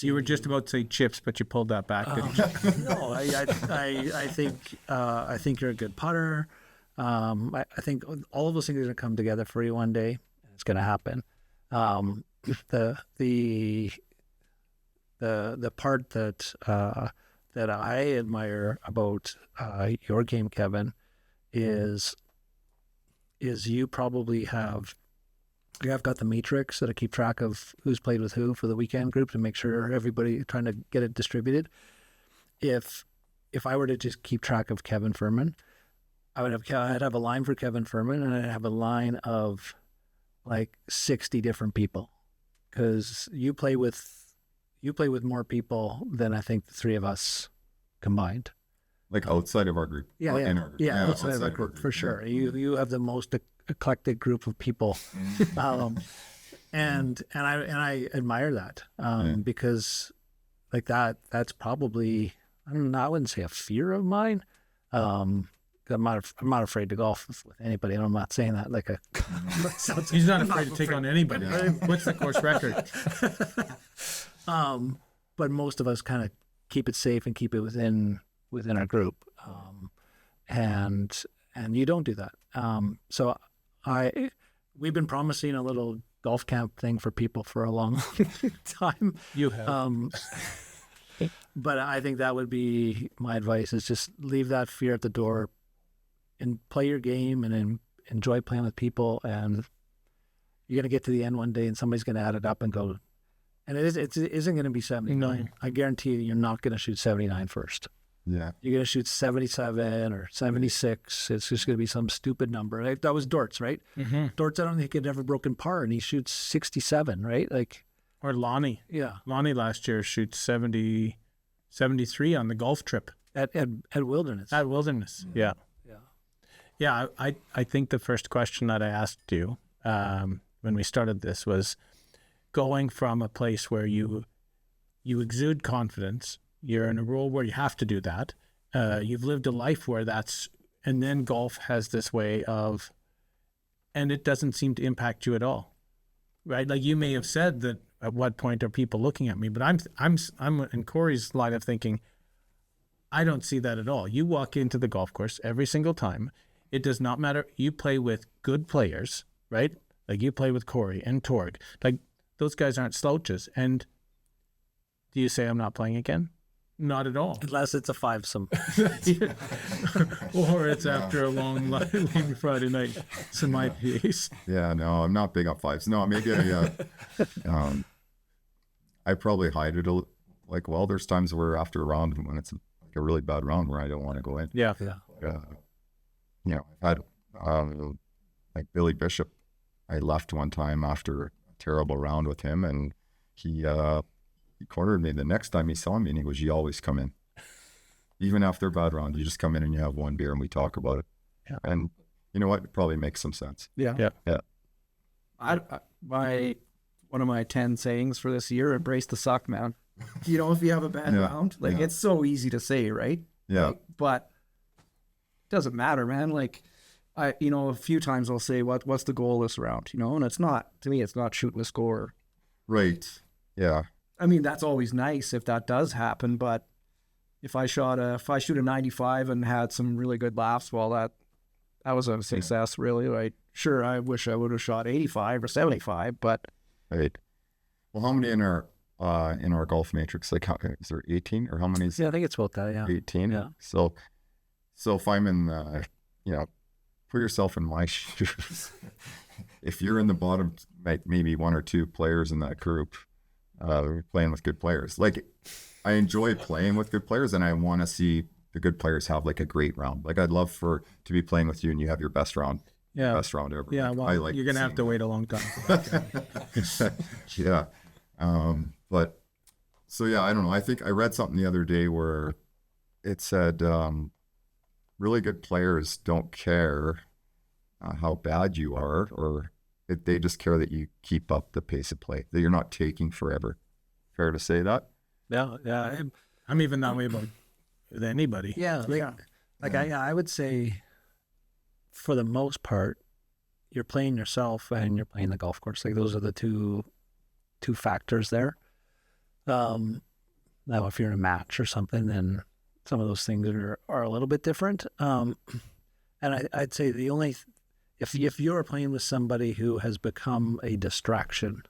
You were just about to say chips, but you pulled that back. Didn't you?
No, I think you're a good putter. I think all of those things are going to come together for you one day. It's going to happen. The part that I admire about your game, Kevin, is you probably have got the matrix that I keep track of who's played with who for the weekend group to make sure everybody trying to get it distributed. If I were to just keep track of Kevin Fuhrmann, I'd have a line for Kevin Fuhrmann, and I'd have a line of like 60 different people, because you play with more people than I think the 3 of us combined.
Like outside of our group.
Yeah,
in our group.
outside of our group, for sure. You have the most eclectic group of people, and I admire that because like that's probably, I don't know, I wouldn't say a fear of mine. I'm not afraid to golf with anybody, and I'm not saying that like a.
He's not afraid to take on anybody. Yeah. What's the course record?
But most of us kind of keep it safe and keep it within our group, and you don't do that. So we've been promising a little golf camp thing for people for a long time. You have. But I think that would be my advice, is just leave that fear at the door and play your game and enjoy playing with people. And you're going to get to the end one day and somebody's going to add it up and go, and it isn't going to be 79. No. I guarantee you, you're not going to shoot 79 first.
Yeah.
You're going to shoot 77 or 76. It's just going to be some stupid number. Like, that was Dortz, right? Mm-hmm. Dortz, I don't think he'd ever broken par, and he shoots 67, right? Like,
or Lonnie.
Yeah.
Lonnie last year shoots 73 on the golf trip.
At Wilderness.
At Wilderness, yeah. Yeah, I think the first question that I asked you when we started this was going from a place where you exude confidence. You're in a role where you have to do that. You've lived a life where that's, and then golf has this way of, and it doesn't seem to impact you at all, right? Like, you may have said that at what point are people looking at me, but I'm in Corey's line of thinking, I don't see that at all. You walk into the golf course every single time. It does not matter. You play with good players, right? Like, you play with Corey and Torg. Like, those guys aren't slouches. And do you say I'm not playing again? Not at all.
Unless it's a fivesome.
Or it's after a long Friday night. It's in my pace.
Yeah, no, I'm not big on fives. No, maybe I probably hide it like, well, there's times where after a round when it's like a really bad round where I don't want to go in.
Yeah.
You know, I've had like Billy Bishop. I left one time after a terrible round with him, and he cornered me. The next time he saw me, and he goes, "You always come in, even after a bad round. You just come in and you have one beer, and we talk about it."
Yeah.
And you know what? It probably makes some sense.
Yeah.
Yeah.
One of my 10 sayings for this year: embrace the suck, man. You know, if you have a bad round, like it's so easy to say, right?
Yeah.
Like, but it doesn't matter, man. Like a few times I'll say, what's the goal this round? You know, and it's not, to me, it's not shooting a score.
Right. Yeah.
I mean, that's always nice if that does happen, but if I shoot a 95 and had some really good laughs, well, that was a success, really. Right? Sure, I wish I would have shot 85 or 75, but
Right. Well, how many in our golf matrix? Like, is there 18 or how many?
Yeah, I think it's about that. Yeah.
18.
Yeah.
So if I'm in, put yourself in my shoes. If you're in the bottom, like maybe one or two players in that group, playing with good players. Like, I enjoy playing with good players, and I want to see the good players have like a great round. Like, I'd love to be playing with you and you have your best round.
Yeah.
Best round ever.
Yeah. Well, you're going to have to wait a long time.
Yeah. But so, yeah, I don't know. I think I read something the other day where it said, really good players don't care how bad you are, or they just care that you keep up the pace of play, that you're not taking forever. Fair to say that?
Yeah. Yeah.
I'm even that way about anybody.
Yeah. I would say for the most part, you're playing yourself and you're playing the golf course. Like, those are the two factors there. Now, if you're in a match or something, then some of those things are a little bit different. And I'd say the only, if you're playing with somebody who has become a distraction,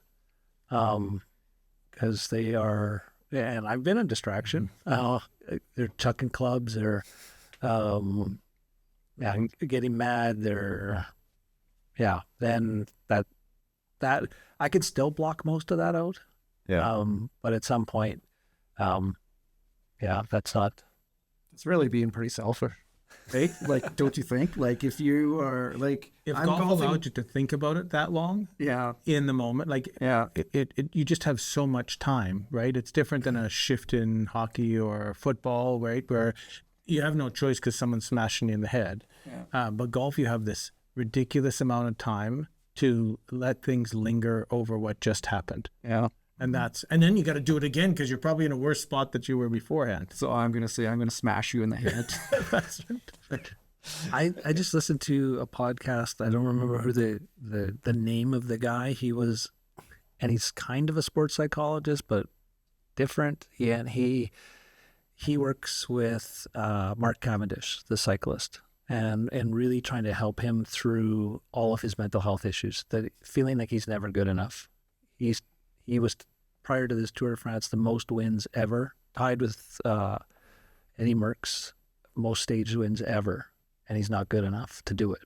because they are, and I've been a distraction, they're chucking clubs, they're getting mad, then that I could still block most of that out.
Yeah.
But at some point, that's not.
it's really being pretty selfish. Right? Like, don't you think? Like, if you are like,
If
I'm
golf
golfing,
allowed you to think about it that long in the moment, like you just have so much time, right? It's different than a shift in hockey or football, right? Where you have no choice because someone's smashing you in the head.
Yeah.
But golf, you have this ridiculous amount of time to let things linger over what just happened.
Yeah.
And then you got to do it again because you're probably in a worse spot that you were beforehand.
So I'm going to smash you in the head.
That's right.
I just listened to a podcast. I don't remember who the name of the guy. He's kind of a sports psychologist, but different. Yeah, and he works with Mark Cavendish, the cyclist, and really trying to help him through all of his mental health issues. That feeling like he's never good enough. He was, prior to this Tour de France, the most wins ever, tied with Eddie Merckx, most stage wins ever, and he's not good enough to do it.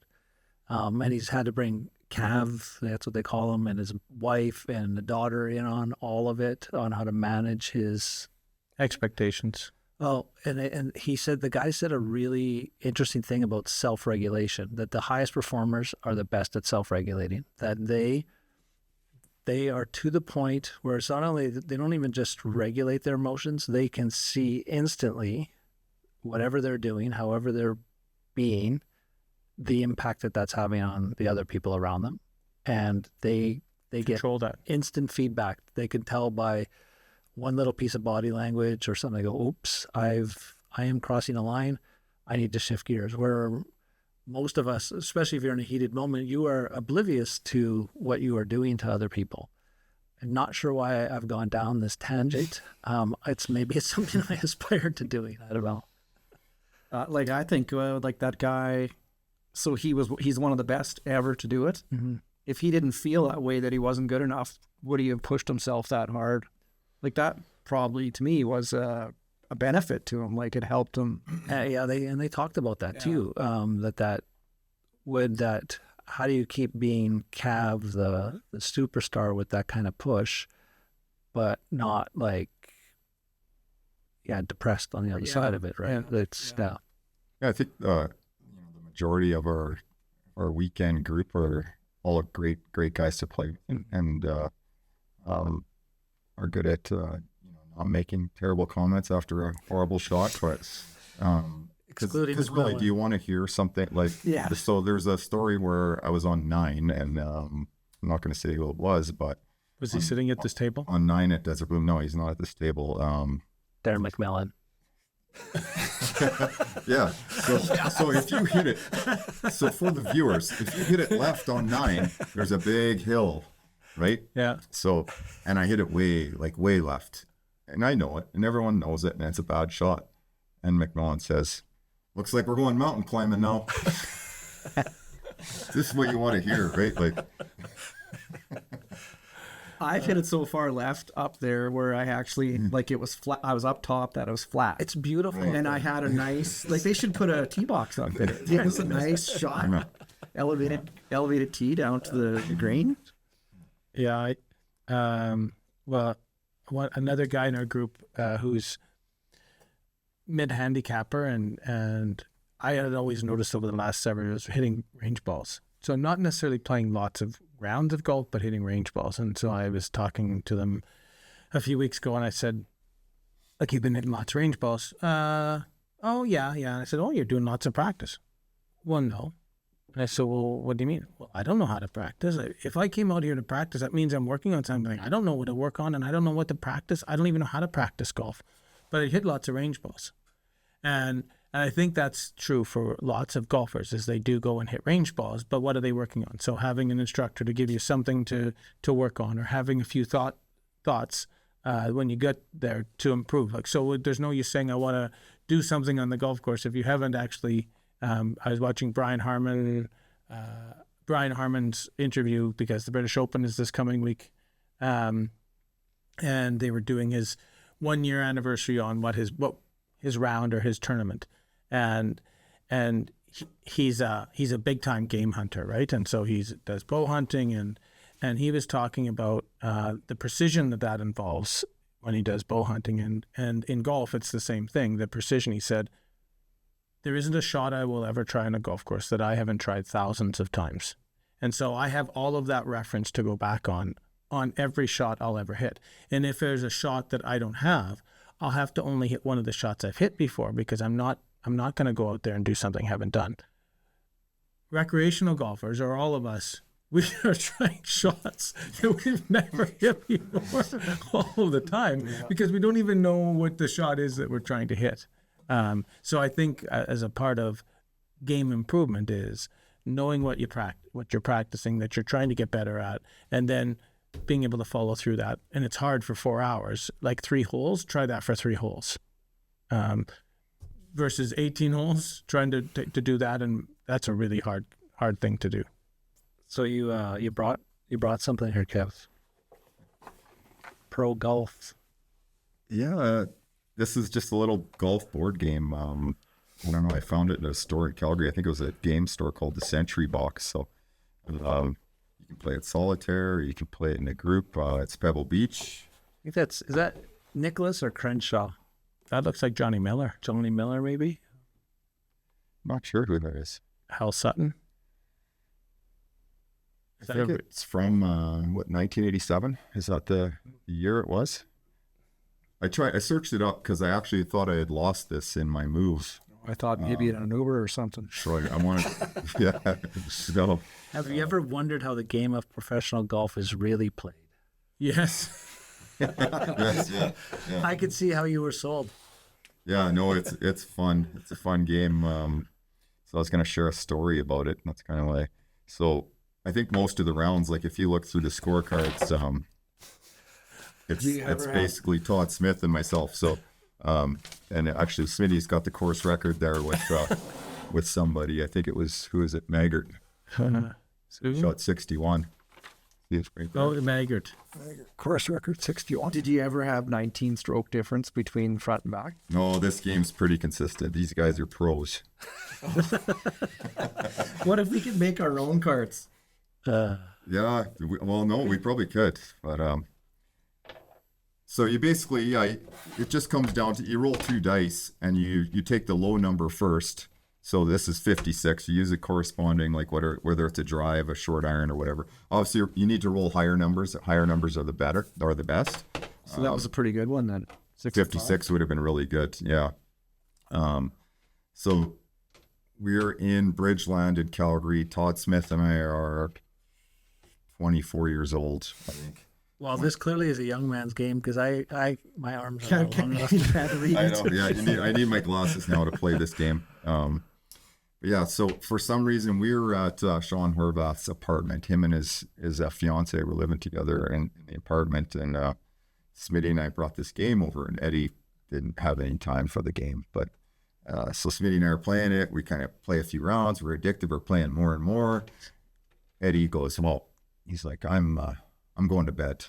And he's had to bring Cav, that's what they call him, and his wife and the daughter in on all of it, on how to manage his
Expectations.
Oh, and he said, the guy said a really interesting thing about self-regulation, that the highest performers are the best at self-regulating, that they are to the point where it's not only, they don't even just regulate their emotions, they can see instantly whatever they're doing, however they're being, the impact that that's having on the other people around them. And they
Control
get
that.
instant feedback. They can tell by one little piece of body language or something. They go, oops, I am crossing a line. I need to shift gears. Where most of us, especially if you're in a heated moment, you are oblivious to what you are doing to other people. I'm not sure why I've gone down this tangent. Maybe it's something I aspired to doing. I don't know.
I think like that guy. So he's one of the best ever to do it.
Mm-hmm.
if he didn't feel that way, that he wasn't good enough, would he have pushed himself that hard? Like that probably to me was a benefit to him. Like it helped him.
They talked about that too. How do you keep being Cav the superstar with that kind of push, but not like depressed on the other side of it, right?
Yeah, I think the majority of our weekend group are all great guys to play and are good at not making terrible comments after a horrible shot, but because really, do you want to hear something like so there's a story where I was on 9 and I'm not going to say who it was, but
was he sitting at this table
on 9 at Desert Bloom? No, he's not at this table.
Darren McMillan.
Yeah. So if you hit it, so for the viewers, if you hit it left on 9, there's a big hill, right?
Yeah.
So, and I hit it way left, and I know it, and everyone knows it, and it's a bad shot. And McMillan says, "Looks like we're going mountain climbing now." This is what you want to hear, right? Like.
I've hit it so far left up there where I actually like it was flat. I was up top that it was flat.
It's beautiful,
and I had a nice like they should put a tee box up in it. It was a nice shot, elevated tee down to the green.
Yeah, another guy in our group who's mid-handicapper, and I had always noticed over the last several years hitting range balls. So not necessarily playing lots of rounds of golf, but hitting range balls. And so I was talking to them a few weeks ago, and I said, "Like you've been hitting lots of range balls." Oh yeah. And I said, "Oh, you're doing lots of practice." "Well, no." And I said, "Well, what do you mean?" "Well, I don't know how to practice. If I came out here to practice, that means I'm working on something. I don't know what to work on, and I don't know what to practice. I don't even know how to practice golf, but I hit lots of range balls." And I think that's true for lots of golfers, is they do go and hit range balls, but what are they working on? So having an instructor to give you something to work on, or having a few thoughts when you get there to improve. Like, so there's no use saying I want to do something on the golf course if you haven't actually. I was watching Brian Harman's interview because the British Open is this coming week, and they were doing his 1-year anniversary on what his round or his tournament. And he's a big time game hunter, right? And so he does bow hunting, and he was talking about the precision that involves when he does bow hunting, and in golf it's the same thing. The precision, he said, there isn't a shot I will ever try on a golf course that I haven't tried thousands of times, and so I have all of that reference to go back on every shot I'll ever hit. And if there's a shot that I don't have, I'll have to only hit one of the shots I've hit before, because I'm not going to go out there and do something I haven't done. Recreational golfers, or all of us, we are trying shots that we've never hit before all the time, because we don't even know what the shot is that we're trying to hit. So I think as a part of game improvement is knowing what you're practicing, that you're trying to get better at, and then being able to follow through that. And it's hard for 4 hours, like 3 holes, try that for 3 holes. Versus 18 holes, trying to do that, and that's a really hard thing to do.
So you brought something here, Kev. Pro golf.
Yeah, this is just a little golf board game. I don't know. I found it in a store in Calgary. I think it was a game store called the Century Box. So you can play it solitaire, or you can play it in a group. It's Pebble Beach.
I think is that Nicholas or Crenshaw?
That looks like Johnny Miller.
Johnny Miller, maybe?
I'm not sure who that is.
Hal Sutton.
I think it's from 1987? Is that the year it was? I searched it up because I actually thought I had lost this in my move.
I thought maybe in an Uber or something.
So I wanted, yeah. So,
have you ever wondered how the game of professional golf is really played?
Yes.
yes, yeah.
I could see how you were sold.
Yeah, no, it's fun. It's a fun game. So I was going to share a story about it. That's kind of why. So I think most of the rounds, like if you look through the scorecards, it's basically Todd Smith and myself. So, and actually Smitty's got the course record there with somebody. I think it was, who is it? Maggart. Shot 61. He's right there.
Oh, Maggart.
Course record 61.
Did you ever have 19 stroke difference between front and back?
No, this game's pretty consistent. These guys are pros.
What if we could make our own carts?
Yeah, no, we probably could, but so you basically, yeah, it just comes down to you roll 2 dice and you take the low number first. So this is 56. You use a corresponding, like whether it's a drive, a short iron, or whatever. Obviously, you need to roll higher numbers. Higher numbers are the best.
So that was a pretty good one then.
56 would have been really good, yeah. So we're in Bridgeland in Calgary. Todd Smith and I are 24 years old, I think.
Well, this clearly is a young man's game because my arms are not long enough.
I know, yeah. I need my glasses now to play this game. Yeah, so for some reason we were at Sean Horvath's apartment. Him and his fiance were living together in the apartment, and Smitty and I brought this game over, and Eddie didn't have any time for the game. But so Smitty and I are playing it. We kind of play a few rounds. We're addicted. We're playing more and more. Eddie goes, well, he's like, I'm going to bed.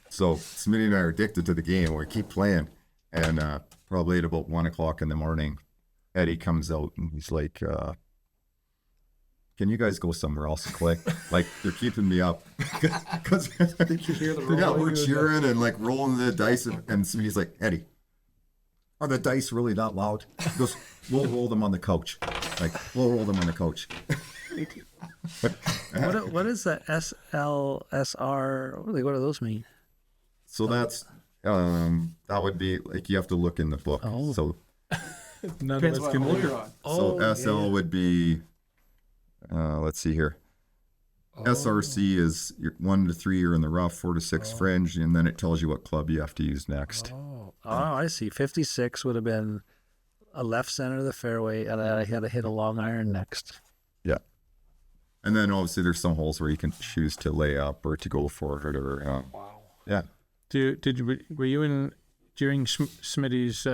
So Smitty and I are addicted to the game. We keep playing, and probably at about 1 o'clock in the morning, Eddie comes out and he's like, can you guys go somewhere else quick? Like, they're keeping me up. Because we're cheering and like rolling the dice, and Smitty's like, Eddie, are the dice really that loud? He goes, we'll roll them on the couch. Like, we'll roll them on the couch.
What is that SLSR? What do those mean?
So that's that would be like, you have to look in the book.
Oh.
So
None of us can look.
SL would be let's see here. SRC is 1 to 3 you're in the rough, 4 to 6 fringe, and then it tells you what club you have to use next.
Oh, I see. 56 would have been a left center of the fairway, and I had to hit a long iron next.
Yeah. And then obviously there's some holes where you can choose to lay up or to go forward, or yeah.
Were you in during Smitty's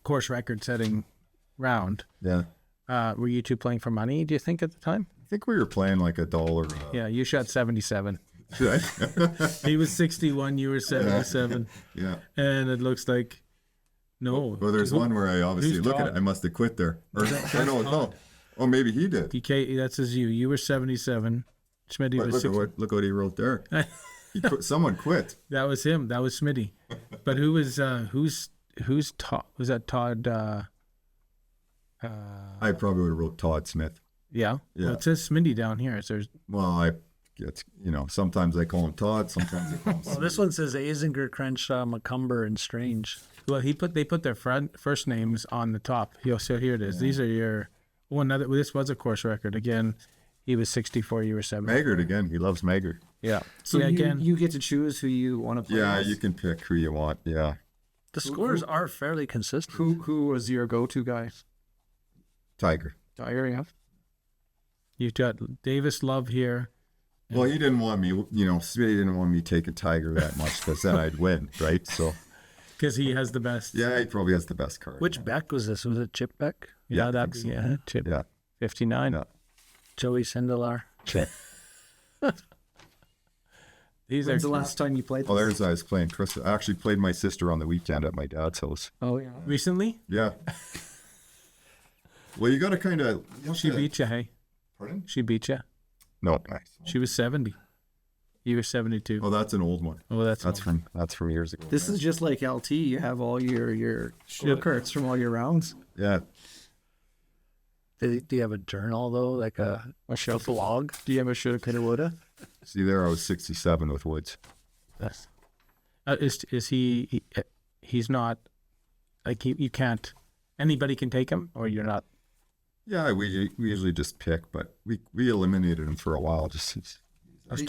course record setting round?
Yeah.
Were you two playing for money, do you think, at the time?
I think we were playing like $1.
Yeah, you shot 77.
Right?
He was 61, you were 77.
Yeah.
And it looks like, no.
Well, there's one where I obviously
who's
look at
Todd?
it. I must have quit there. Or no. Oh, maybe he did.
That's as you. You were 77. Smitty
But
was 60.
look what he wrote there. Someone quit.
That was him. That was Smitty. But who's Todd? Was that Todd?
I probably would have wrote Todd Smith.
Yeah.
Yeah.
Well, it says Smitty down here. So there's
Well, it's sometimes I call him Todd, sometimes I call him
Well, this one says Azinger, Crenshaw, McCumber, and Strange.
well, they put their first names on the top. So here it is. These are your this was a course record again. He was 64. You were 70.
Maggart again. He loves Maggart.
Yeah.
So you get to choose who you want to play.
Yeah,
with.
you can pick who you want. Yeah.
The scores are fairly consistent.
Who was your go-to guy?
Tiger.
Tiger, yeah.
You've got Davis Love here.
Well, he didn't want me, Smitty didn't want me taking Tiger that much because then I'd win, right? So,
Because he has the best.
yeah, he probably has the best card.
Which Beck was this? Was it Chip Beck?
Yeah,
I
that's
think so.
Chip.
Yeah.
59.
Yeah.
Joey Sindelar?
These
When's
are
the last time you played?
Oh, there's I was playing Chris. I actually played my sister on the weekend at my dad's house.
Oh yeah.
recently.
Yeah. Well, you got to kind of.
She beat you, hey?
Pardon?
She beat you.
No, nice.
She was 70. You were 72.
Oh, that's an old one.
Oh, that's
from years ago.
This is just like LT. You have all your carts from all your rounds.
Yeah.
Do you have a journal, though? Like a blog?
Do you have a shoulda, coulda, woulda?
See there, I was 67 with Woods.
Yes. Is he? He's not. Like you can't. Anybody can take him, or you're not.
Yeah, we usually just pick, but we eliminated him for a while.
That's too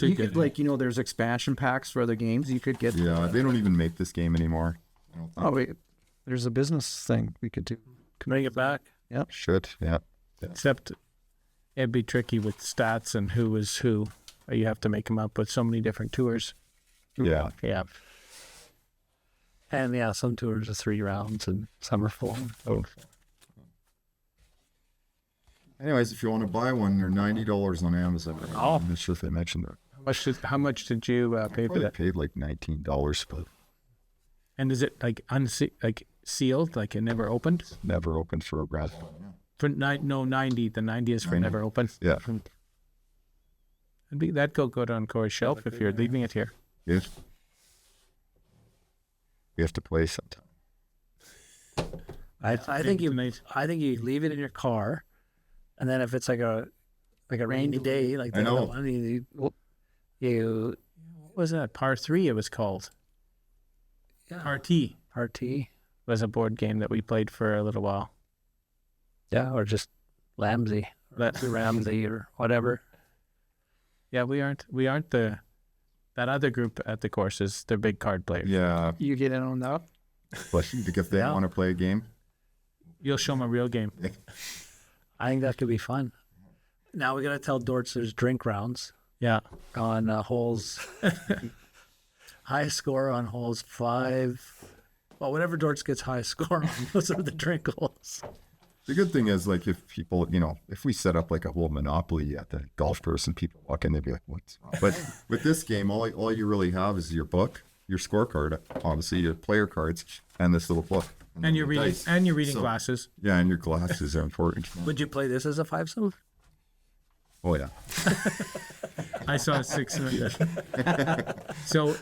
You
good.
could there's expansion packs for other games. You could get.
Yeah, they don't even make this game anymore. I don't think.
Oh wait, there's a business thing we could do.
Can bring it back?
Should, yeah.
Except it'd be tricky with stats and who is who. You have to make them up with so many different tours.
Yeah.
Yeah.
And some tours are 3 rounds and some are 4.
Oh. Anyways, if you want to buy one, they're $90 on Amazon.
Oh.
I'm not sure if they mentioned that.
How much did you pay for
I
that?
paid like $19, but
And is it like sealed, like it never opened?
never opened for a grad.
For 90. The 90 is for never open.
Yeah.
That'd go good on Corey's shelf if you're leaving it here.
Yeah. We have to play sometime.
I think you
Tonight.
leave it in your car, and then if it's like a rainy day, like the
I know.
other one, you
What was that? Par 3 it was called. RT
RT,
was a board game that we played for a little while.
yeah, or just Ramsey, Ramsey or whatever.
Yeah, we aren't that other group at the courses. They're big card players.
Yeah,
You get in on that?
but if they
Yeah.
want to play a game,
You'll show them a real game.
I think that could be fun. Now we got to tell Dortz there's drink rounds
Yeah.
on holes. High score on holes 5. Well, whatever Dortz gets high score on, those are the drink holes.
the good thing is like if people, if we set up like a whole Monopoly at the golf course and people walk in, they'd be like, "What's wrong?" But with this game, all you really have is your book, your scorecard, obviously your player cards, and this little book.
And your
the
reading
dice. So-
glasses.
Yeah, and your glasses are important.
Would you play this as a 5-some?
Oh yeah.
I saw 6 of it. So,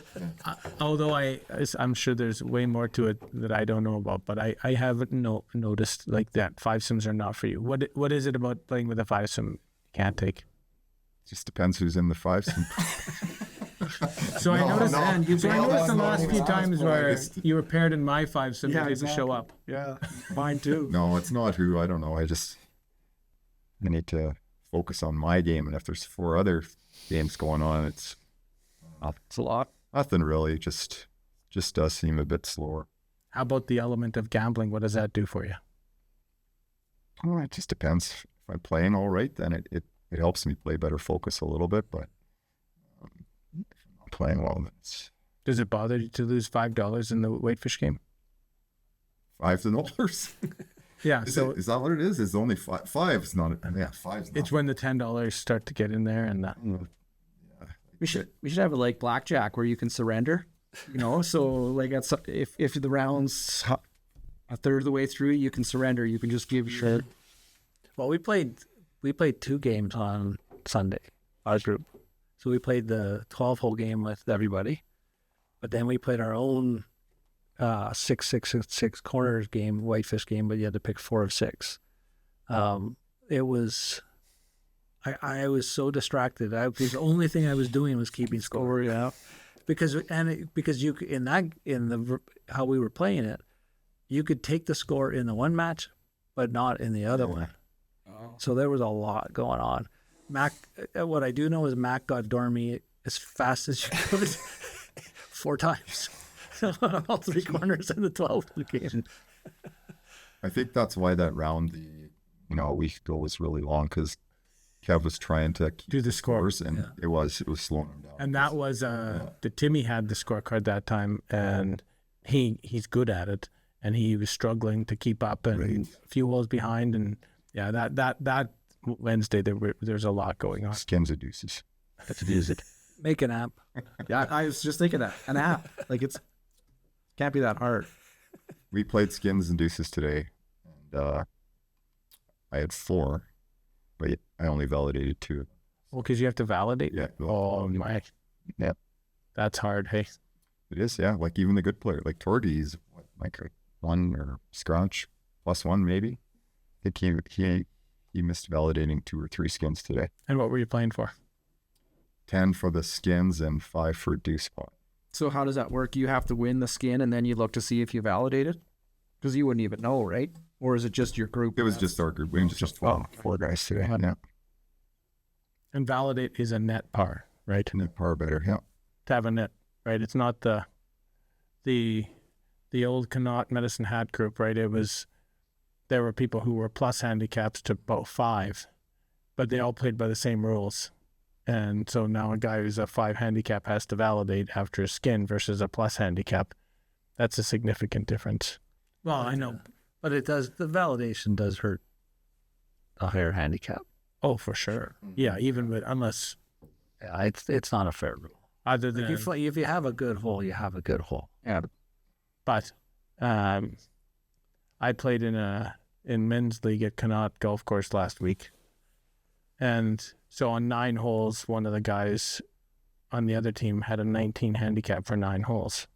although I'm sure there's way more to it that I don't know about, but I haven't noticed like that 5-somes are not for you. What is it about playing with a 5-some you can't take?
Just depends who's in the fives.
So I noticed,
no,
I noticed the last few
no,
times
no,
where
it's-
you were paired in my 5-some, you
Yeah,
didn't
exactly.
show up.
Yeah, mine too.
No, it's not who. I don't know. I need to focus on my game, and if there's 4 other games going on, it's
It's a lot.
nothing really. Just does seem a bit slower.
How about the element of gambling? What does that do for you?
Oh, it just depends. If I'm playing all right, then it helps me play better, focus a little bit. But if I'm not playing well, then it's
Does it bother you to lose $5 in the weightfish game?
$5.
Yeah.
Is
So
that what it is? It's only five's not. Yeah, five's not.
it's when the $10 start to get in there, and
We should have a like blackjack where you can surrender. So like if the round's a third of the way through, you can surrender. You can just give your
Well, we played 2 games on Sunday, our group. So we played the 12-hole game with everybody, but then we played our own 6 corners game, whitefish game, but you had to pick 4 of 6. It was, I was so distracted. Because the only thing I was doing was keeping score.
yeah.
Because you how we were playing it, you could take the score in the one match, but not in the other one. So there was a lot going on. Mac, what I do know is Mac got Dormy as fast as you could 4 times. On all 3 corners in the 12 game.
I think that's why that round, a week ago, was really long because Kev was trying to keep
do the score.
scores, and it was slowing him down.
And that was the Timmy had the scorecard that time, and he's good at it, and he was struggling to keep up, and a few holes behind, and yeah, that Wednesday there's a lot going on.
Skins and deuces.
Make an app.
Yeah, I was just thinking that an app like can't be that hard.
We played skins and deuces today, and I had 4, but I only validated 2.
Well, because you have to validate.
Yeah.
Oh my.
Yeah.
That's hard. Hey.
It is, yeah. Like even the good player, like Torgy's, like a 1 or scratch +1 maybe. I think he missed validating 2 or 3 skins today.
And what were you playing for?
10 for the skins and 5 for deuce spot.
So how does that work? You have to win the skin and then you look to see if you validated? Because you wouldn't even know, right? Or is it just your group?
It was just our group. We were just 4 guys today. Yeah.
And validate is a net par, right?
And then par better. Yeah.
To have a net, right? It's not the old Connaught Medicine Hat group, right? There were people who were plus handicaps to about 5, but they all played by the same rules. And so now a guy who's a 5 handicap has to validate after a skin versus a plus handicap. That's a significant difference. Well, I know.
But the validation does hurt. a higher handicap.
Oh, for sure. Yeah, even with unless
Yeah, it's not a fair rule.
other
Like
than
if you have a good hole, you have a good hole. Yeah.
but I played in men's league at Connaught Golf Course last week, and so on 9 holes, one of the guys on the other team had a 19 handicap for 9 holes.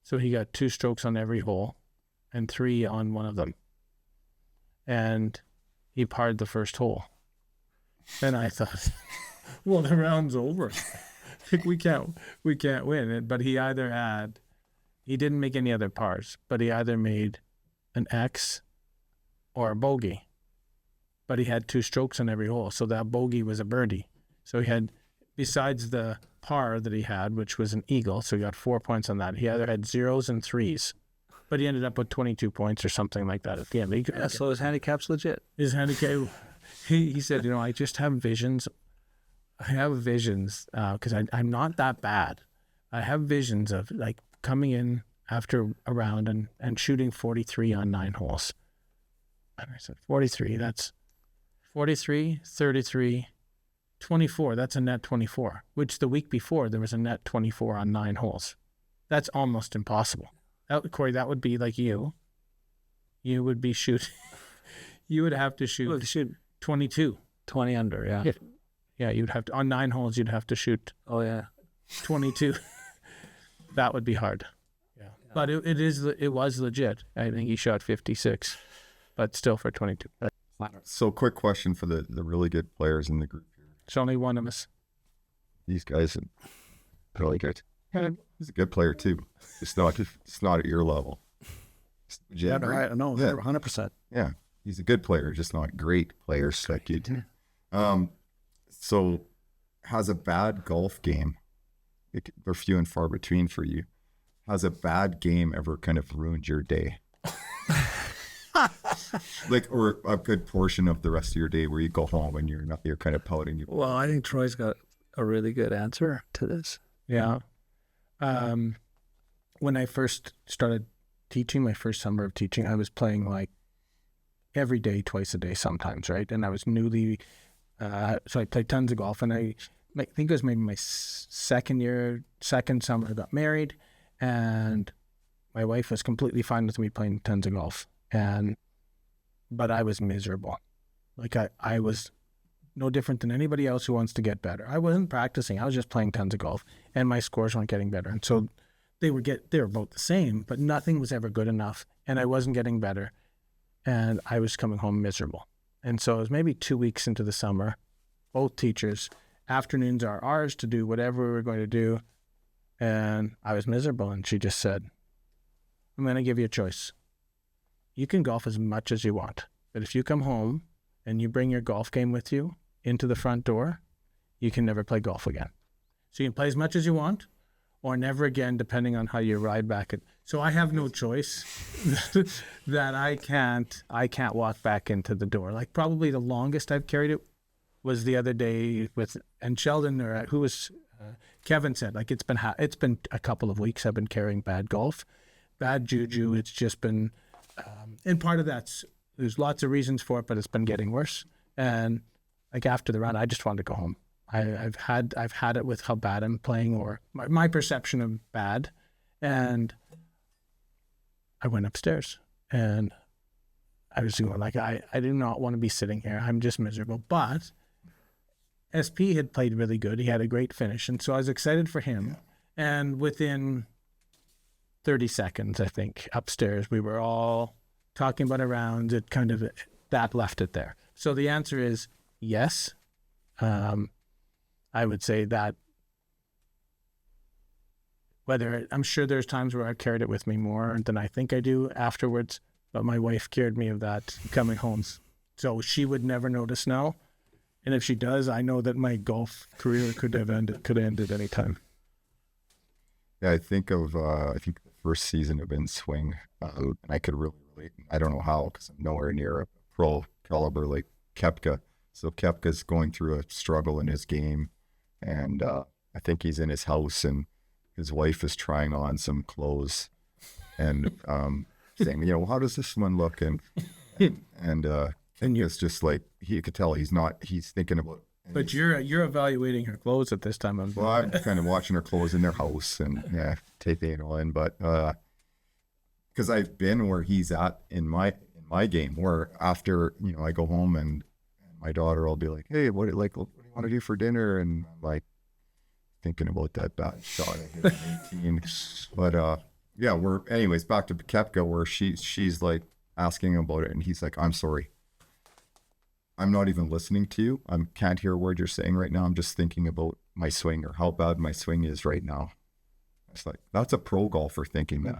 So he got 2 strokes on every hole, and 3 on one of them, and he parred the first hole. And I thought, well, the round's over. Like, we can't win. But he didn't make any other pars, but he either made an X or a bogey. But he had 2 strokes on every hole, so that bogey was a birdie. So he had, besides the par that he had, which was an eagle, so he got 4 points on that. He either had 0s and 3s, but he ended up with 22 points or something like that at the end.
Yeah, so his handicap's legit.
His handicap, he said, I just have visions. I have visions because I'm not that bad. I have visions of like coming in after a round and shooting 43 on 9 holes. And I said, 43, that's 43, 33, 24. That's a net 24, which the week before there was a net 24 on 9 holes. That's almost impossible. Corey, that would be like you. You would be shooting. You would have to shoot 22.
20 under, yeah.
Yeah, you'd have to, on 9 holes, you'd have to shoot
Oh, yeah.
22. That would be hard. Yeah. But it was legit. I think he shot 56, but still for 22.
So quick question for the really good players in the group here.
It's only one of us.
These guys are really good. He's a good player too. It's not at your level.
Yeah, right. No,
Yeah.
100%.
Yeah, he's a good player, just not great players like you. So has a bad golf game, they're few and far between for you. Has a bad game ever kind of ruined your day? Like, or a good portion of the rest of your day where you go home and you're kind of pouting.
Well, I think Troy's got a really good answer to this.
Yeah. When I first started teaching, my first summer of teaching, I was playing like every day, twice a day sometimes, right? And I was newly, so I played tons of golf, and I think it was maybe my second summer I got married, and my wife was completely fine with me playing tons of golf. But I was miserable. Like I was no different than anybody else who wants to get better. I wasn't practicing. I was just playing tons of golf, and my scores weren't getting better. And so they were about the same, but nothing was ever good enough, and I wasn't getting better, and I was coming home miserable. And so it was maybe 2 weeks into the summer, both teachers, afternoons are ours to do whatever we were going to do, and I was miserable. And she just said, I'm going to give you a choice. You can golf as much as you want, but if you come home and you bring your golf game with you into the front door, you can never play golf again. So you can play as much as you want, or never again, depending on how you ride back it. So I have no choice that I can't walk back into the door. Like, probably the longest I've carried it was the other day and Sheldon, or who was, Kevin said, like, it's been a couple of weeks I've been carrying bad golf, bad juju. It's just been, and part of there's lots of reasons for it, but it's been getting worse. And like, after the round, I just wanted to go home. I've had it with how bad I'm playing, or my perception of bad. And I went upstairs, and I was going like, I do not want to be sitting here. I'm just miserable. But SP had played really good. He had a great finish. And so I was excited for him. And within 30 seconds, I think, upstairs, we were all talking about our rounds. It kind of, that left it there. So the answer is yes. I would say that I'm sure there's times where I've carried it with me more than I think I do afterwards, but my wife cured me of that coming home. So she would never notice now. And if she does, I know that my golf career could end at any time.
Yeah, I think the first season of In Swing, and I could really relate. I don't know how, because I'm nowhere near a pro caliber like Koepka. So Koepka's going through a struggle in his game, and I think he's in his house, and his wife is trying on some clothes, and saying, how does this one look? And And it's just like, he could tell he's thinking about.
But you're evaluating her clothes at this time of
Well, I'm kind of watching her clothes in their house and taking it all in, but because I've been where he's at in my game, where after I go home and my daughter will be like, "Hey, what do you want to do for dinner?" And I'm like thinking about that bad shot I hit at 18. But yeah, anyways back to Kepka, where she's like asking about it, and he's like, "I'm sorry. I'm not even listening to you. I can't hear a word you're saying right now. I'm just thinking about my swing or how bad my swing is right now." It's like, that's a pro golfer thinking that.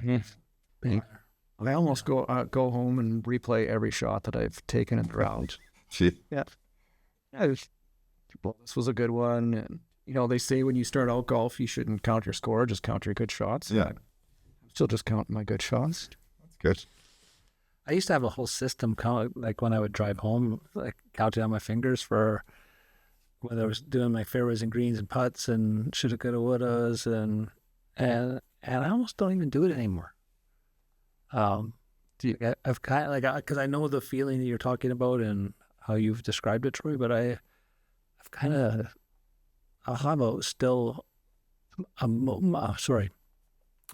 I almost go home and replay every shot that I've taken in the round.
Gee.
Yeah. Well, this was a good one. And, they say when you start out golf, you shouldn't count your score, just count your good shots.
Yeah.
I'm still just counting my good shots.
That's good.
I used to have a whole system, like when I would drive home, like counting on my fingers for whether I was doing my fairways and greens and putts and shoulda, coulda, wouldas, and I almost don't even do it anymore. I've kind of because I know the feeling that you're talking about and how you've described it, Troy, but I'll have sorry.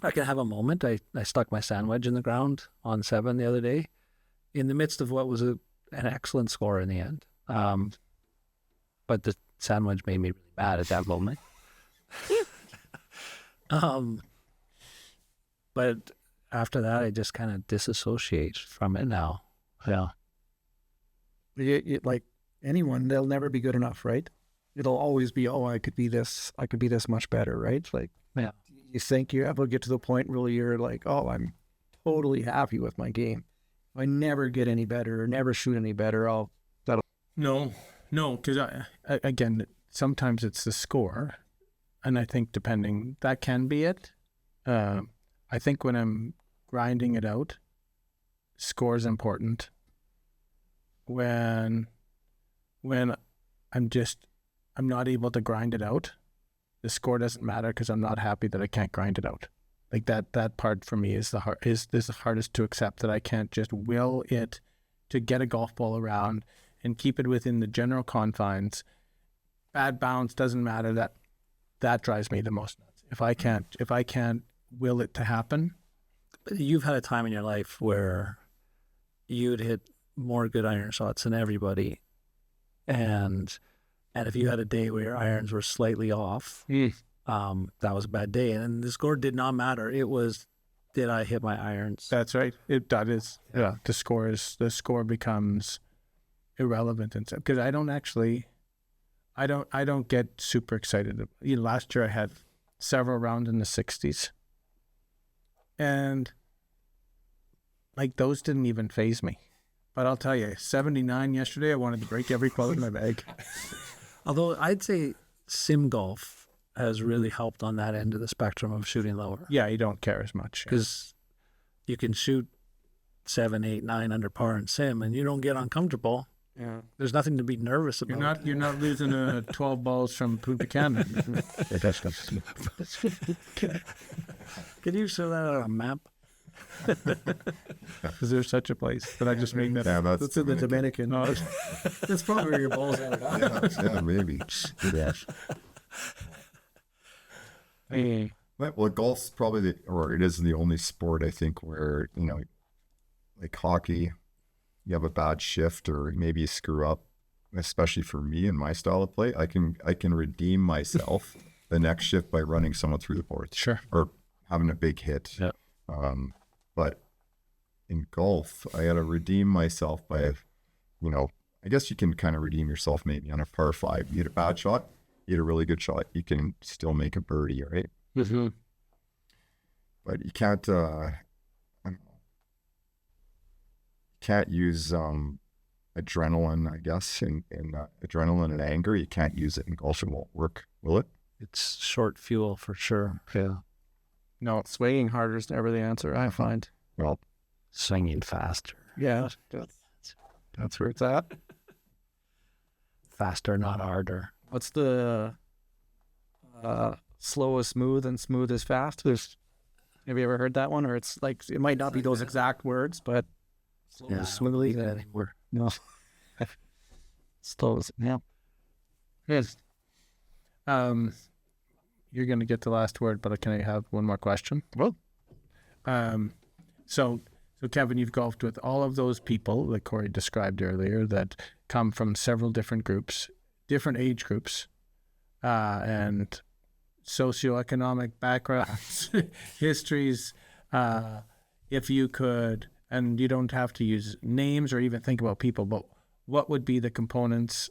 I can have a moment. I stuck my sand wedge in the ground on 7 the other day in the midst of what was an excellent score in the end. But the sand wedge made me really mad at that moment. But after that, I just kind of disassociate from it now. Yeah.
Like anyone, they'll never be good enough, right? It'll always be, I could be this much better, right? Like,
yeah.
You think you ever get to the point where you're like, I'm totally happy with my game. If I never get any better or never shoot any better,
No, because again, sometimes it's the score, and I think that can be it. I think when I'm grinding it out, score is important. When I'm not able to grind it out, the score doesn't matter because I'm not happy that I can't grind it out. Like that part for me is the hardest to accept, that I can't just will it to get a golf ball around and keep it within the general confines. Bad bounce doesn't matter. That drives me the most nuts. If I can't will it to happen.
You've had a time in your life where you'd hit more good iron shots than everybody, and if you had a day where your irons were slightly off, that was a bad day. And the score did not matter. It was, did I hit my irons?
That's right. That is. Yeah. The score becomes irrelevant, and because I don't get super excited. Last year I had several rounds in the 60s, and like those didn't even faze me. But I'll tell you, 79 yesterday, I wanted to break every club in my bag.
Although I'd say sim golf has really helped on that end of the spectrum of shooting lower.
Yeah, you don't care as much.
Because you can shoot 7, 8, 9 under par in sim, and you don't get uncomfortable.
Yeah.
There's nothing to be nervous about.
You're not losing 12 balls from Punta Cana.
Can you show that on a map?
Is there such a place? But I just made that up.
Yeah,
that's in the Dominican. That's probably where your balls ended up.
Yeah, maybe. Yeah. Well, golf's probably it is the only sport I think where, like hockey, you have a bad shift or maybe you screw up, especially for me and my style of play. I can redeem myself the next shift by running someone through the boards.
Sure.
Or having a big hit.
Yeah.
But in golf, I got to redeem myself by, I guess you can kind of redeem yourself maybe on a par 5. You hit a bad shot, you hit a really good shot, you can still make a birdie, right?
Mm-hmm.
But you can't, use adrenaline, I guess, and adrenaline and anger. You can't use it in golf. It won't work, will it?
It's short fuel for sure. Yeah.
No, swinging harder is never the answer, I find.
Well,
Swinging faster.
Yeah. That's where it's at.
Faster, not harder.
What's the slow is smooth and smooth is fast? Have you ever heard that one? Or it's like, it might not be those exact words, but
Slow is smoothly.
no.
Those, yeah.
Yes. You're going to get the last word, but can I have one more question?
Well,
So Kevin, you've golfed with all of those people that Corey described earlier that come from several different groups, different age groups, and socioeconomic backgrounds, histories. If you could, and you don't have to use names or even think about people, but what would be the components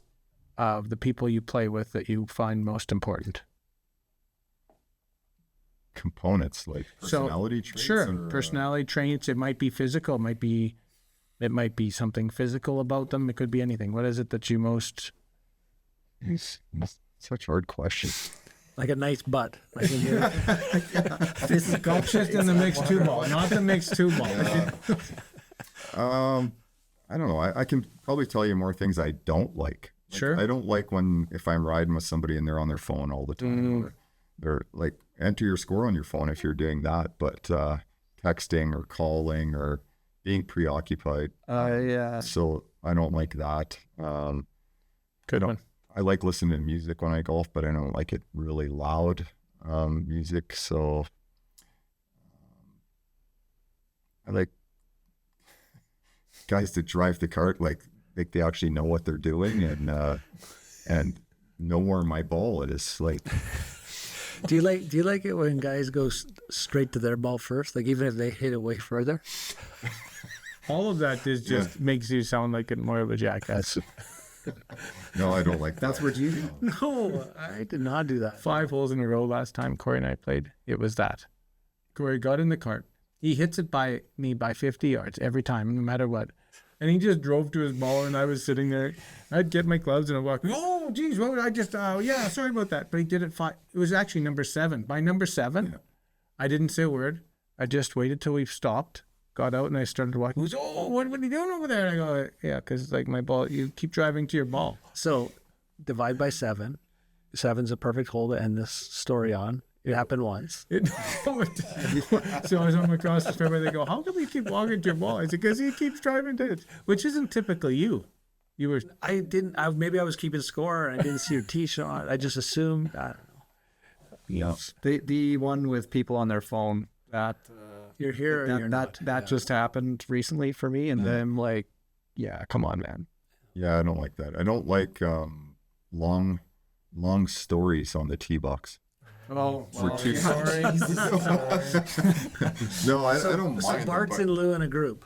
of the people you play with that you find most important?
components like personality traits.
Sure,
or,
personality traits. It might be physical. It might be something physical about them. It could be anything. What is it that you most?
It's such hard questions.
Like a nice butt. Like when you're,
This is golf just in the mixed two ball, not the mixed two ball.
I don't know. I can probably tell you more things I don't like.
Sure.
I don't like if I'm riding with somebody and they're on their phone all the time. Or they're like, enter your score on your phone if you're doing that, but texting or calling or being preoccupied.
Yeah.
So I don't like that.
Good one.
I like listening to music when I golf, but I don't like it really loud music. So I like guys that drive the cart like they actually know what they're doing and know where my ball is. Like,
do you like it when guys go straight to their ball first? Like even if they hit it way further?
All of that is just makes you sound like more of a jackass.
no, I don't like that.
That's what you.
No, I did not do that.
5 holes in a row last time Corey and I played. It was that. Corey got in the cart. He hits it by me by 50 yards every time, no matter what. And he just drove to his ball, and I was sitting there. I'd get my gloves and I'd walk. Oh, geez, what? I just, yeah, sorry about that. But he did it 5. It was actually number 7. By number 7, I didn't say a word. I just waited till we stopped, got out, and I started walking. He goes, oh, what are you doing over there? And I go, yeah, because like my ball, you keep driving to your ball.
So divide by 7. 7's a perfect hole to end this story on. It happened once.
So I was on across the fairway. They go, how come you keep walking to your ball? I said, because he keeps driving to it, which isn't typically you. You were.
I didn't. Maybe I was keeping score and I didn't see your tee shot. I just assumed. I don't know.
Yeah. The one with people on their phone that
You're here or you're not.
that just happened recently for me, and then I'm like, yeah, come on, man.
Yeah, I don't like that. I don't like long stories on the tee box.
Oh,
For two stories. No, I don't
So
mind.
Bart's in lieu in a group.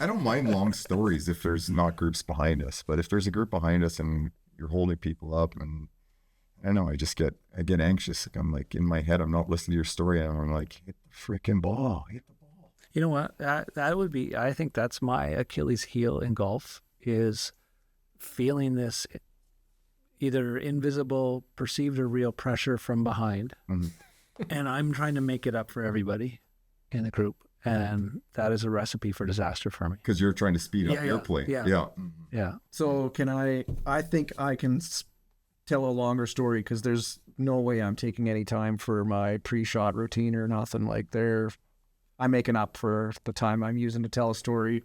I don't mind long stories if there's not groups behind us. But if there's a group behind us and you're holding people up, and I don't know, I get anxious. Like, I'm like in my head, I'm not listening to your story, and I'm like, hit the freaking ball, hit the ball.
You know what? That would be. I think that's my Achilles heel in golf is feeling this either invisible, perceived or real pressure from behind.
Mhm.
And I'm trying to make it up for everybody in the group. And that is a recipe for disaster for me.
Because you're trying to speed up
Yeah,
your
yeah,
play.
yeah.
Yeah.
Yeah.
So can I think I can tell a longer story, because there's no way I'm taking any time for my pre-shot routine or nothing. Like I'm making up for the time I'm using to tell a story.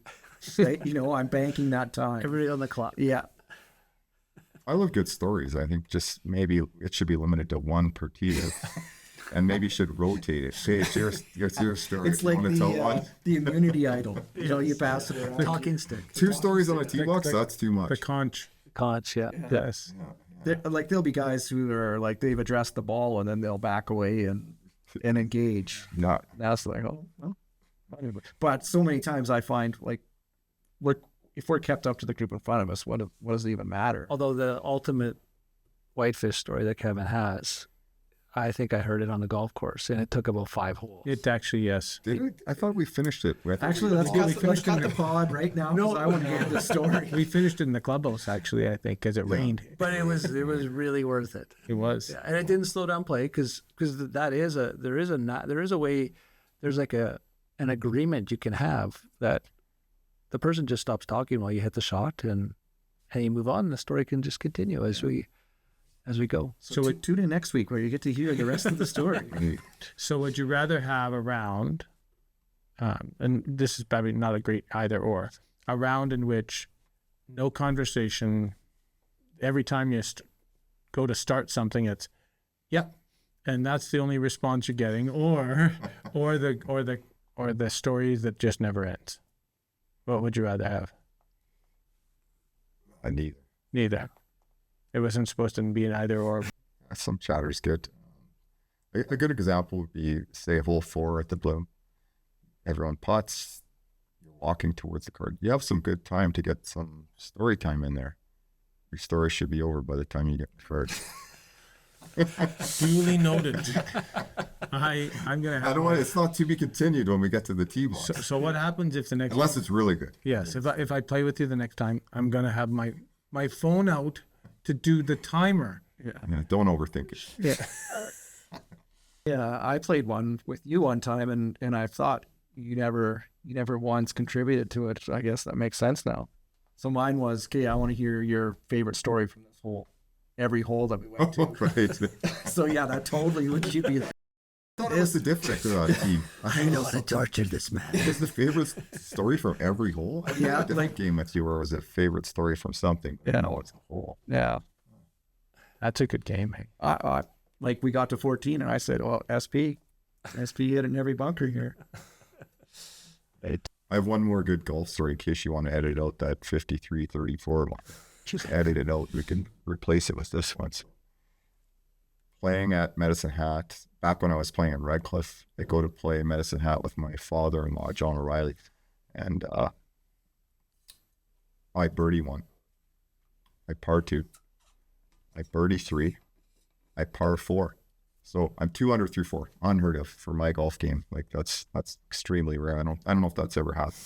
I'm banking that time.
Everybody on the clock.
Yeah.
I love good stories. I think just maybe it should be limited to one per tee. And maybe should rotate it. Say it's your story.
It's like
You wanna tell one?
the immunity idol. You pass it around.
Talking stick.
2 stories on a tee box? That's too much.
The conch.
Conch, yeah.
Yes.
There'll be guys who are like, they've addressed the ball and then they'll back away and engage.
Not.
That's like, oh, well. But so many times I find like if we're kept up to the group in front of us, what does it even matter?
Although the ultimate whitefish story that Kevin has, I think I heard it on the golf course, and it took about 5 holes.
It actually, yes.
Did we? I thought we finished it.
Actually, let's cut the pod right now, because I want to hear the story.
We finished it in the clubhouse, actually, I think, because it rained.
But it was really worth it.
It was.
Yeah, and it didn't slow down play because there is a way, there's like an agreement you can have that the person just stops talking while you hit the shot and you move on, and the story can just continue as we go.
So tune in next week where you get to hear the rest of the story.
So would you rather have a round, and this is probably not a great either or, a round in which no conversation. Every time you go to start something, it's, yep. And that's the only response you're getting, or the story that just never ends. What would you rather have? Neither. It wasn't supposed to be an either or.
Some chatter's good. A good example would be, say, hole 4 at the Bloom. Everyone putts, you're walking towards the card. You have some good time to get some story time in there. Your story should be over by the time you get the card.
Duly noted. I'm gonna have.
Otherwise, it's not to be continued when we get to the tee box.
So what happens if the next?
Unless it's really good.
Yes, if I play with you the next time, I'm gonna have my phone out to do the timer.
Yeah, don't overthink it.
Yeah. Yeah, I played one with you one time, and I thought you never once contributed to it. I guess that makes sense now. So mine was, okay, I want to hear your favorite story from this hole. Every hole that we went to.
Right.
So yeah, that totally would be there.
That is the difference team.
I know what a torture this man.
Is the favorite story from every hole?
Yeah,
like game with you where it was a favorite story from something.
Yeah.
No, it's a hole.
Yeah.
That's a good game. Hey.
I like we got to 14 and I said, well, SP hit in every bunker here.
I have one more good golf story in case you want to edit out that 53-34 one. Just edit it out. We can replace it with this one. So, playing at Medicine Hat, back when I was playing in Redcliff, I go to play Medicine Hat with my father-in-law, John O'Reilly, and I birdie 1. I par 2. I birdie 3. I par 4. So I'm 2 under through 4. Unheard of for my golf game. Like that's extremely rare. I don't know if that's ever happened.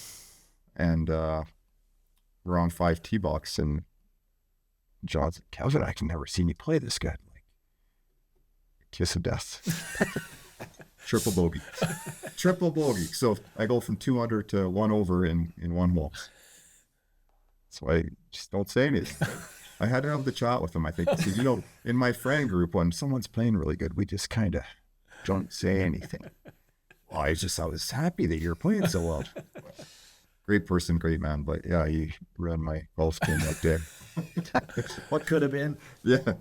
And we're on 5 tee box, and John's like, Kevin, I can never seen you play this guy. Like, kiss of death. Triple bogey. So I go from 2 under to 1 over in 1 hole. So I just don't say anything. I had to have the chat with him, I think, because, in my friend group, when someone's playing really good, we just kind of don't say anything. Well, I was happy that you're playing so well. Great person, great man, but yeah, he ran my golf game up there.
What could have been?
Yeah.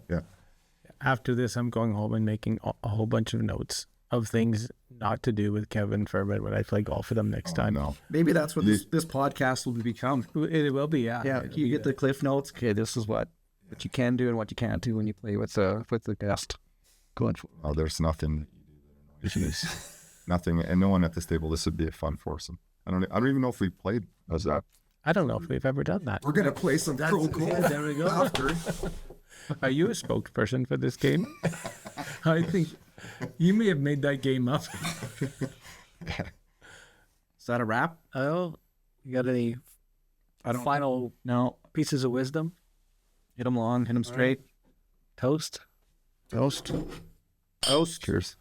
After this, I'm going home and making a whole bunch of notes of things not to do with Kevin Fuhrmann when I play golf with him next time.
No.
Maybe that's what this podcast will become.
It will be, yeah.
Yeah, you get the cliff notes. Okay, this is what you can do and what you can't do when you play with the guest. Going for.
Oh, there's nothing that annoys me. Nothing, and no one at this table. This would be a fun foursome. I don't even know if we played as that.
I don't know if we've ever done that.
We're gonna play some pro golf.
There we go.
After.
Are you a spokesperson for this game? I think you may have made that game up.
Is that a wrap?
Oh, you got any final pieces of wisdom?
Hit them long, hit them straight.
Toast?
Toast.
Cheers.